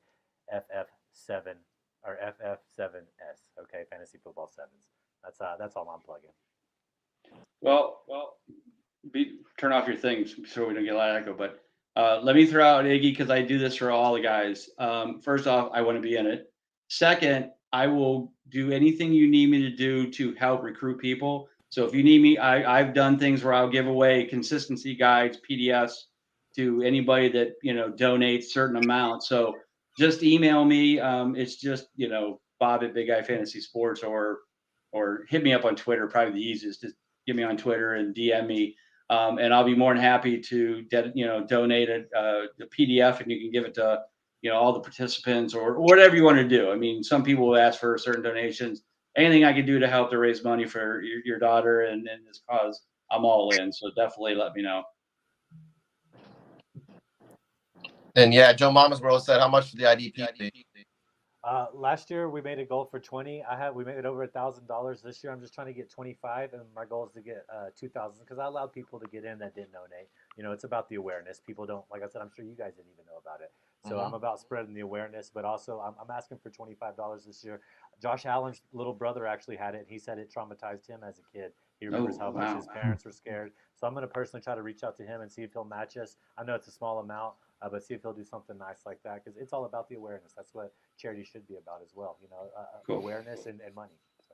FF7 or FF7S. Okay, Fantasy Football Sevens. That's all I'm plugging. Well, turn off your things so we don't get a lot of echo. But let me throw out Iggy because I do this for all the guys. First off, I want to be in it. Second, I will do anything you need me to do to help recruit people. So if you need me, I've done things where I'll give away consistency guides, PDFs to anybody that donates certain amounts. So just email me. It's just Bob at Big Guy Fantasy Sports, or hit me up on Twitter. Probably the easiest. Just get me on Twitter and DM me, and I'll be more than happy to donate a PDF, and you can give it to all the participants or whatever you want to do. I mean, some people will ask for certain donations. Anything I can do to help to raise money for your daughter and this cause, I'm all in. So definitely let me know. And yeah, Joe Mama's World said, how much for the IDP? Last year we made a goal for 20. We made it over $1,000 this year. I'm just trying to get 25, and my goal is to get 2,000 because I allowed people to get in that didn't donate. It's about the awareness. People don't, like I said, I'm sure you guys didn't even know about it. So I'm about spreading the awareness, but also I'm asking for $25 this year. Josh Allen's little brother actually had it, and he said it traumatized him as a kid. He remembers how much his parents were scared. So I'm going to personally try to reach out to him and see if he'll match us. I know it's a small amount, but see if he'll do something nice like that, because it's all about the awareness. That's what charity should be about as well. Cool. Awareness and money. So.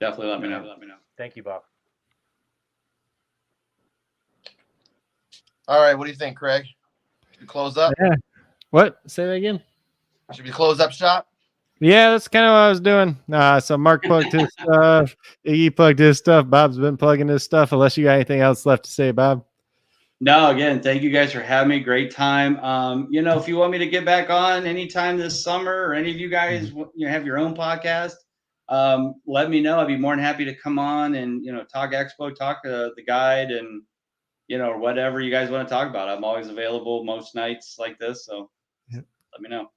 Definitely let me know. Thank you, Bob. All right, what do you think, Craig? Should we close up? Yeah. What? Say that again. Should we close up shop? Yeah, that's kind of what I was doing. So Mark plugged his stuff. Iggy plugged his stuff. Bob's been plugging his stuff. Unless you got anything else left to say, Bob. No, again, thank you guys for having me. Great time. If you want me to get back on anytime this summer, or any of you guys have your own podcast, let me know. I'd be more than happy to come on and talk Expo, talk the guide, and or whatever you guys want to talk about. I'm always available most nights like this, so let me know.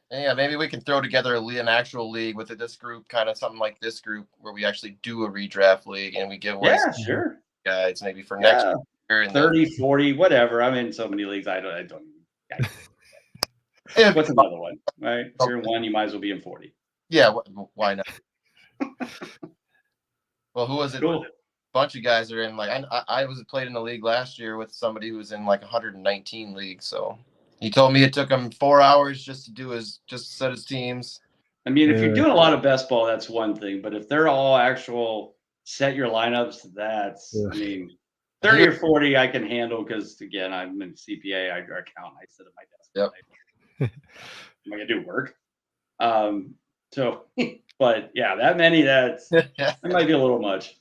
And yeah, maybe we can throw together an actual league with this group, kind of something like this group, where we actually do a redraft league and we give away sure guides maybe for next year. 30, 40, whatever. I'm in so many leagues. I don't. What's another one? Right? If you're in one, you might as well be in 40. Yeah, why not? Well, who was it? Cool. A bunch of guys are in. Like I was played in the league last year with somebody who was in like 119 leagues. So he told me it took him 4 hours just to set his teams. I mean, if you're doing a lot of best ball, that's one thing. But if they're all actual set your lineups, that's I mean. 30 or 40 I can handle because, again, I'm in CPA. I count. I sit at my desk. Yep. I'm going to do work. But, yeah, that many, that might be a little much.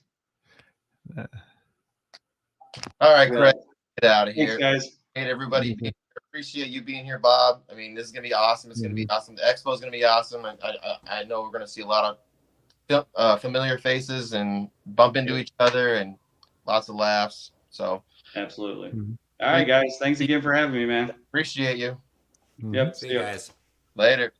All right, Craig, get out of here. Thanks, guys. Hey, everybody. Appreciate you being here, Bob. I mean, this is going to be awesome. It's going to be awesome. The expo is going to be awesome. I know we're going to see a lot of familiar faces and bump into each other and lots of laughs. So absolutely. All right, guys. Thanks again for having me, man. Appreciate you. Yep. See you guys. Later.